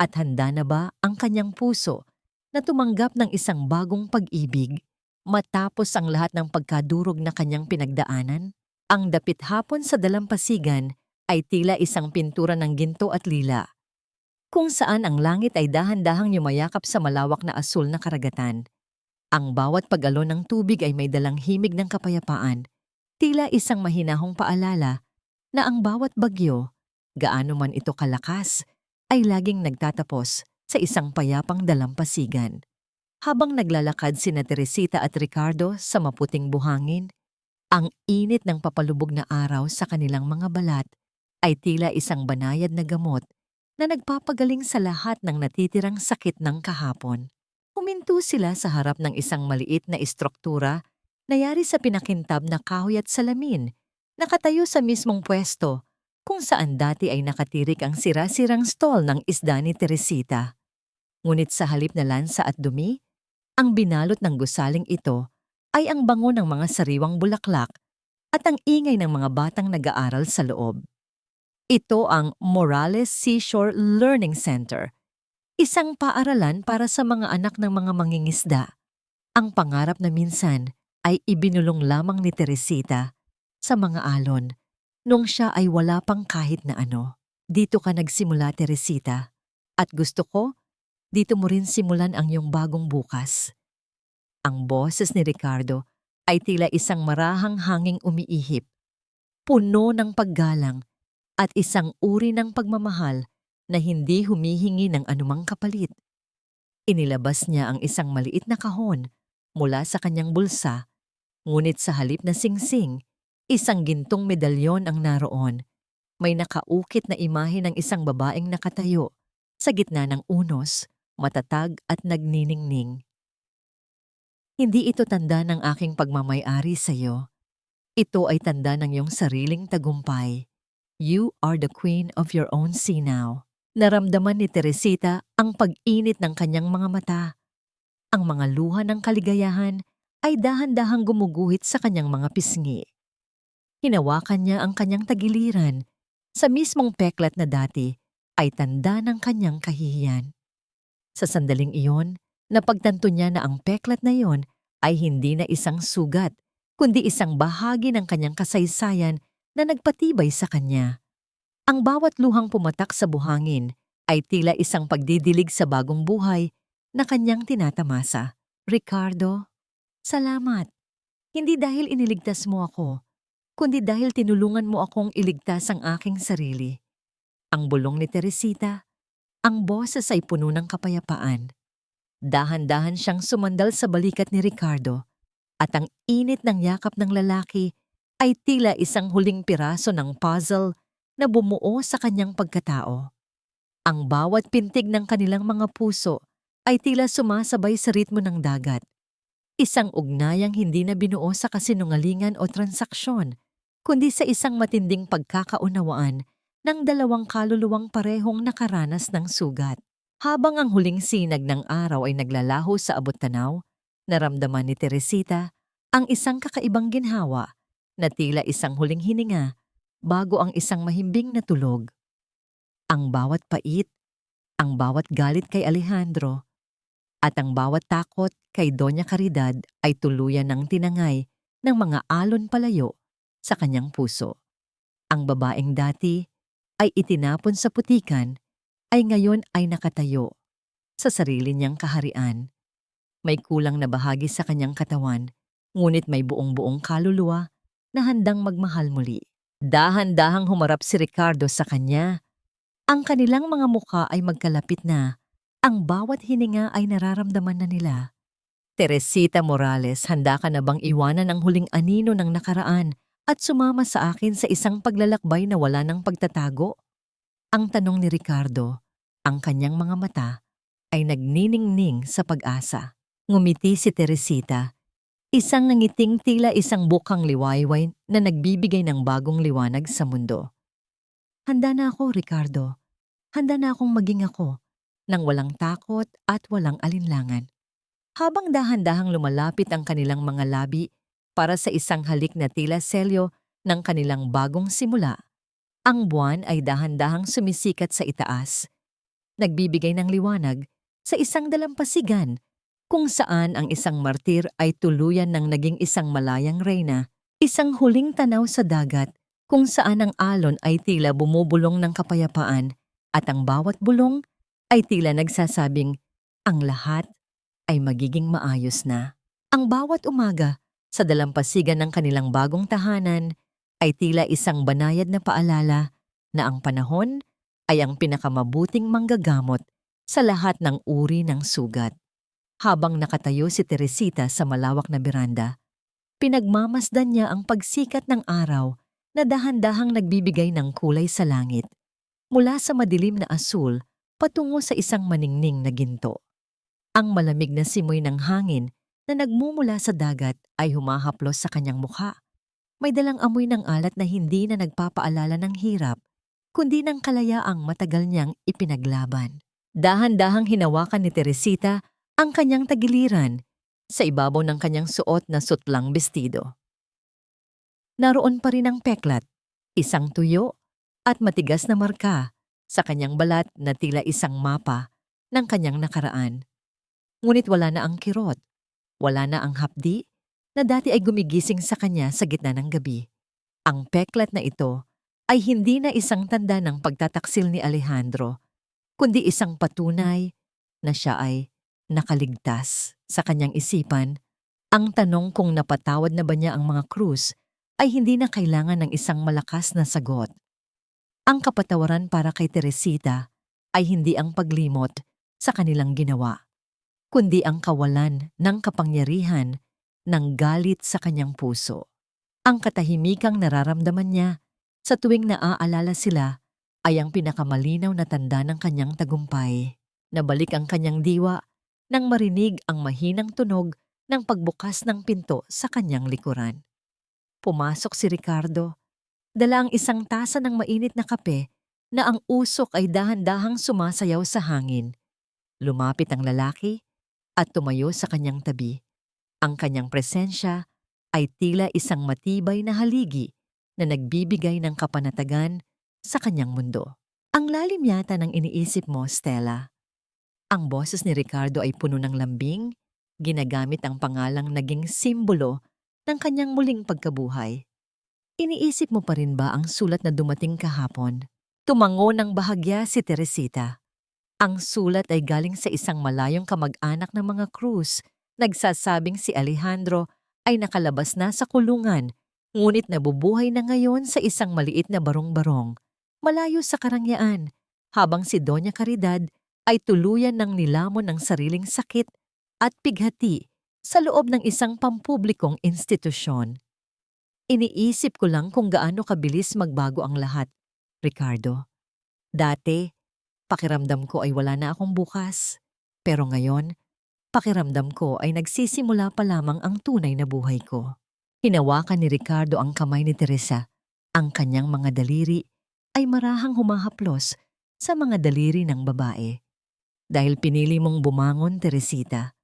At handa na ba ang kanyang puso na tumanggap ng isang bagong pag-ibig matapos ang lahat ng pagkadurog na kanyang pinagdaanan? Ang dapit hapon sa dalampasigan ay tila isang pintura ng ginto at lila, kung saan ang langit ay dahan-dahang yumayakap sa malawak na asul na karagatan. Ang bawat pag-alon ng tubig ay may dalang himig ng kapayapaan, tila isang mahinahong paalala na ang bawat bagyo, gaano man ito kalakas, ay laging nagtatapos sa isang payapang dalampasigan. Habang naglalakad sina Teresita at Ricardo sa maputing buhangin, ang init ng papalubog na araw sa kanilang mga balat ay tila isang banayad na gamot na nagpapagaling sa lahat ng natitirang sakit ng kahapon. Huminto sila sa harap ng isang maliit na istruktura na yari sa pinakintab na kahoy at salamin, nakatayo sa mismong pwesto kung saan dati ay nakatirik ang sira-sirang stall ng isda ni Teresita. Ngunit sa halip na lansa at dumi, ang binalot ng gusaling ito ay ang bango ng mga sariwang bulaklak at ang ingay ng mga batang nag-aaral sa loob. Ito ang Morales Seashore Learning Center, isang paaralan para sa mga anak ng mga mangingisda. Ang pangarap na minsan ay ibinulong lamang ni Teresita sa mga alon nung siya ay wala pang kahit na ano. Dito ka nagsimula, Teresita, at gusto ko, dito mo rin simulan ang iyong bagong bukas. Ang boses ni Ricardo ay tila isang marahang hanging umiihip, puno ng paggalang at isang uri ng pagmamahal na hindi humihingi ng anumang kapalit. Inilabas niya ang isang maliit na kahon mula sa kanyang bulsa, ngunit sa halip na singsing, isang gintong medalyon ang naroon. May nakaukit na imahe ng isang babaeng nakatayo sa gitna ng unos, matatag at nagniningning. Hindi ito tanda ng aking pagmamay-ari sa iyo. Ito ay tanda ng iyong sariling tagumpay. You are the queen of your own sea now. Naramdaman ni Teresita ang pag-init ng kanyang mga mata. Ang mga luha ng kaligayahan ay dahan-dahang gumuguhit sa kanyang mga pisngi. Hinawakan niya ang kanyang tagiliran. Sa mismong peklat na dati ay tanda ng kanyang kahihiyan. Sa sandaling iyon, napagtanto niya na ang peklat na iyon ay hindi na isang sugat, kundi isang bahagi ng kanyang kasaysayan na nagpatibay sa kanya. Ang bawat luhang pumatak sa buhangin ay tila isang pagdidilig sa bagong buhay na kanyang tinatamasa. Ricardo, salamat. Hindi dahil iniligtas mo ako, kundi dahil tinulungan mo akong iligtas ang aking sarili. Ang bulong ni Teresita, ang boses ay puno ng kapayapaan. Dahan-dahan siyang sumandal sa balikat ni Ricardo at ang init ng yakap ng lalaki ay tila isang huling piraso ng puzzle na bumuo sa kanyang pagkatao. Ang bawat pintig ng kanilang mga puso ay tila sumasabay sa ritmo ng dagat. Isang ugnayang hindi na binuo sa kasinungalingan o transaksyon, kundi sa isang matinding pagkakaunawaan ng dalawang kaluluwang parehong nakaranas ng sugat. Habang ang huling sinag ng araw ay naglalaho sa abot-tanaw, naramdaman ni Teresita ang isang kakaibang ginhawa na tila isang huling hininga bago ang isang mahimbing na tulog. Ang bawat pait, ang bawat galit kay Alejandro, at ang bawat takot kay Doña Caridad ay tuluyan ng tinangay ng mga alon palayo sa kanyang puso. Ang babaeng dati ay itinapon sa putikan ay ngayon ay nakatayo sa sarili niyang kaharian. May kulang na bahagi sa kanyang katawan, ngunit may buong-buong kaluluwa na handang magmahal muli. Dahan-dahang humarap si Ricardo sa kanya. Ang kanilang mga mukha ay magkalapit na. Ang bawat hininga ay nararamdaman na nila. Teresita Morales, handa ka na bang iwanan ang huling anino ng nakaraan at sumama sa akin sa isang paglalakbay na wala ng pagtatago? Ang tanong ni Ricardo, ang kanyang mga mata ay nagniningning sa pag-asa. Ngumiti si Teresita, isang nangiting tila isang bukang liwayway na nagbibigay ng bagong liwanag sa mundo. Handa na ako, Ricardo. Handa na akong maging ako, nang walang takot at walang alinlangan. Habang dahan-dahang lumalapit ang kanilang mga labi para sa isang halik na tila selyo ng kanilang bagong simula, ang buwan ay dahan-dahang sumisikat sa itaas, nagbibigay ng liwanag sa isang dalampasigan kung saan ang isang martir ay tuluyan ng naging isang malayang reyna, isang huling tanaw sa dagat kung saan ang alon ay tila bumubulong ng kapayapaan at ang bawat bulong ay tila nagsasabing, ang lahat ay magiging maayos na. Ang bawat umaga sa dalampasigan ng kanilang bagong tahanan ay tila isang banayad na paalala na ang panahon ay ang pinakamabuting manggagamot sa lahat ng uri ng sugat. Habang nakatayo si Teresita sa malawak na beranda, pinagmamasdan niya ang pagsikat ng araw na dahan-dahang nagbibigay ng kulay sa langit, mula sa madilim na asul patungo sa isang maningning na ginto. Ang malamig na simoy ng hangin na nagmumula sa dagat ay humahaplos sa kanyang mukha. May dalang amoy ng alat na hindi na nagpapaalala ng hirap, kundi ng kalayaang matagal niyang ipinaglaban. Dahan-dahang hinawakan ni Teresita ang kanyang tagiliran sa ibabaw ng kanyang suot na sutlang bestido. Naroon pa rin ang peklat, isang tuyo at matigas na marka sa kanyang balat na tila isang mapa ng kanyang nakaraan. Ngunit wala na ang kirot, wala na ang hapdi na dati ay gumigising sa kanya sa gitna ng gabi. Ang peklat na ito ay hindi na isang tanda ng pagtataksil ni Alejandro, kundi isang patunay na siya ay nakaligtas. Sa kanyang isipan, ang tanong kung napatawad na ba niya ang mga krus ay hindi na kailangan ng isang malakas na sagot. Ang kapatawaran para kay Teresita ay hindi ang paglimot sa kanilang ginawa, kundi ang kawalan ng kapangyarihan ng galit sa kanyang puso. Ang katahimikang nararamdaman niya sa tuwing naaalala sila ay ang pinakamalinaw na tanda ng kanyang tagumpay. Nabalik ang kanyang diwa nang marinig ang mahinang tunog ng pagbukas ng pinto sa kanyang likuran. Pumasok si Ricardo, dala ang isang tasa ng mainit na kape na ang usok ay dahan-dahang sumasayaw sa hangin. Lumapit ang lalaki at tumayo sa kanyang tabi. Ang kanyang presensya ay tila isang matibay na haligi na nagbibigay ng kapanatagan sa kanyang mundo. Ang lalim yata ng iniisip mo, Stella. Ang boses ni Ricardo ay puno ng lambing, ginagamit ang pangalang naging simbolo ng kanyang muling pagkabuhay. Iniisip mo pa rin ba ang sulat na dumating kahapon? Tumango ng bahagya si Teresita. Ang sulat ay galing sa isang malayong kamag-anak ng mga Cruz. Nagsasabing si Alejandro ay nakalabas na sa kulungan, ngunit nabubuhay na ngayon sa isang maliit na barong-barong, malayo sa karangyaan, habang si Doña Caridad ay tuluyan ng nilamon ng sariling sakit at pighati sa loob ng isang pampublikong institusyon. Iniisip ko lang kung gaano kabilis magbago ang lahat, Ricardo. Dati, pakiramdam ko ay wala na akong bukas. Pero ngayon, pakiramdam ko ay nagsisimula pa lamang ang tunay na buhay ko. Hinawakan ni Ricardo ang kamay ni Teresa. Ang kanyang mga daliri ay marahang humahaplos sa mga daliri ng babae. Dahil pinili mong bumangon, Teresita,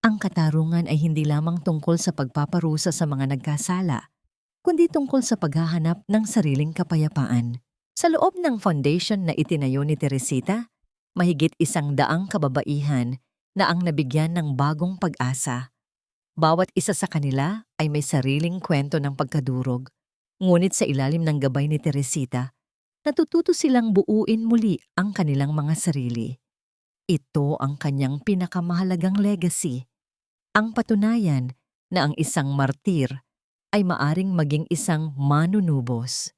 ang katarungan ay hindi lamang tungkol sa pagpaparusa sa mga nagkasala, kundi tungkol sa paghahanap ng sariling kapayapaan. Sa loob ng foundation na itinayo ni Teresita, mahigit 100 kababaihan na ang nabigyan ng bagong pag-asa. Bawat isa sa kanila ay may sariling kwento ng pagkadurog. Ngunit sa ilalim ng gabay ni Teresita, natututo silang buuin muli ang kanilang mga sarili. Ito ang kanyang pinakamahalagang legacy. Ang patunayan na ang isang martir ay maaring maging isang manunubos.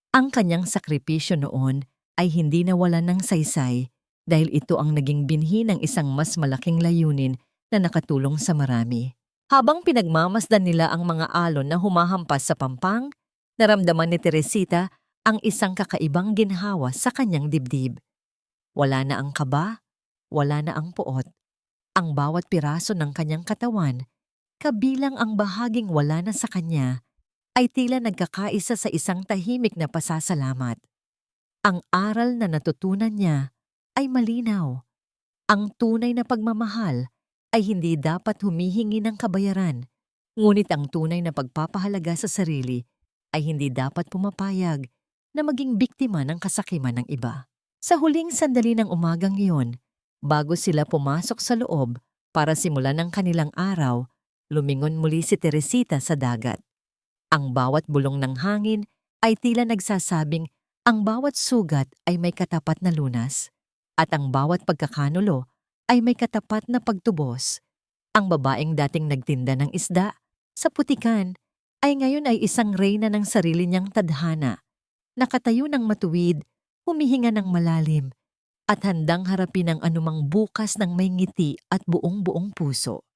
Ang kanyang sakripisyo noon ay hindi nawalan ng saysay dahil ito ang naging binhi ng isang mas malaking layunin na nakatulong sa marami. Habang pinagmamasdan nila ang mga alon na humahampas sa pampang, naramdaman ni Teresita ang isang kakaibang ginhawa sa kanyang dibdib. Wala na ang kaba, wala na ang puot. Ang bawat piraso ng kanyang katawan, kabilang ang bahaging wala na sa kanya, ay tila nagkakaisa sa isang tahimik na pasasalamat. Ang aral na natutunan niya ay malinaw. Ang tunay na pagmamahal ay hindi dapat humihingi ng kabayaran, ngunit ang tunay na pagpapahalaga sa sarili ay hindi dapat pumapayag na maging biktima ng kasakiman ng iba. Sa huling sandali ng umagang iyon, bago sila pumasok sa loob para simulan ang kanilang araw, lumingon muli si Teresita sa dagat. Ang bawat bulong ng hangin ay tila nagsasabing ang bawat sugat ay may katapat na lunas at ang bawat pagkakanulo ay may katapat na pagtubos. Ang babaeng dating nagtinda ng isda sa putikan ay ngayon ay isang reyna ng sarili niyang tadhana, nakatayo ng matuwid, humihinga ng malalim at handang harapin ang anumang bukas ng may ngiti at buong-buong puso.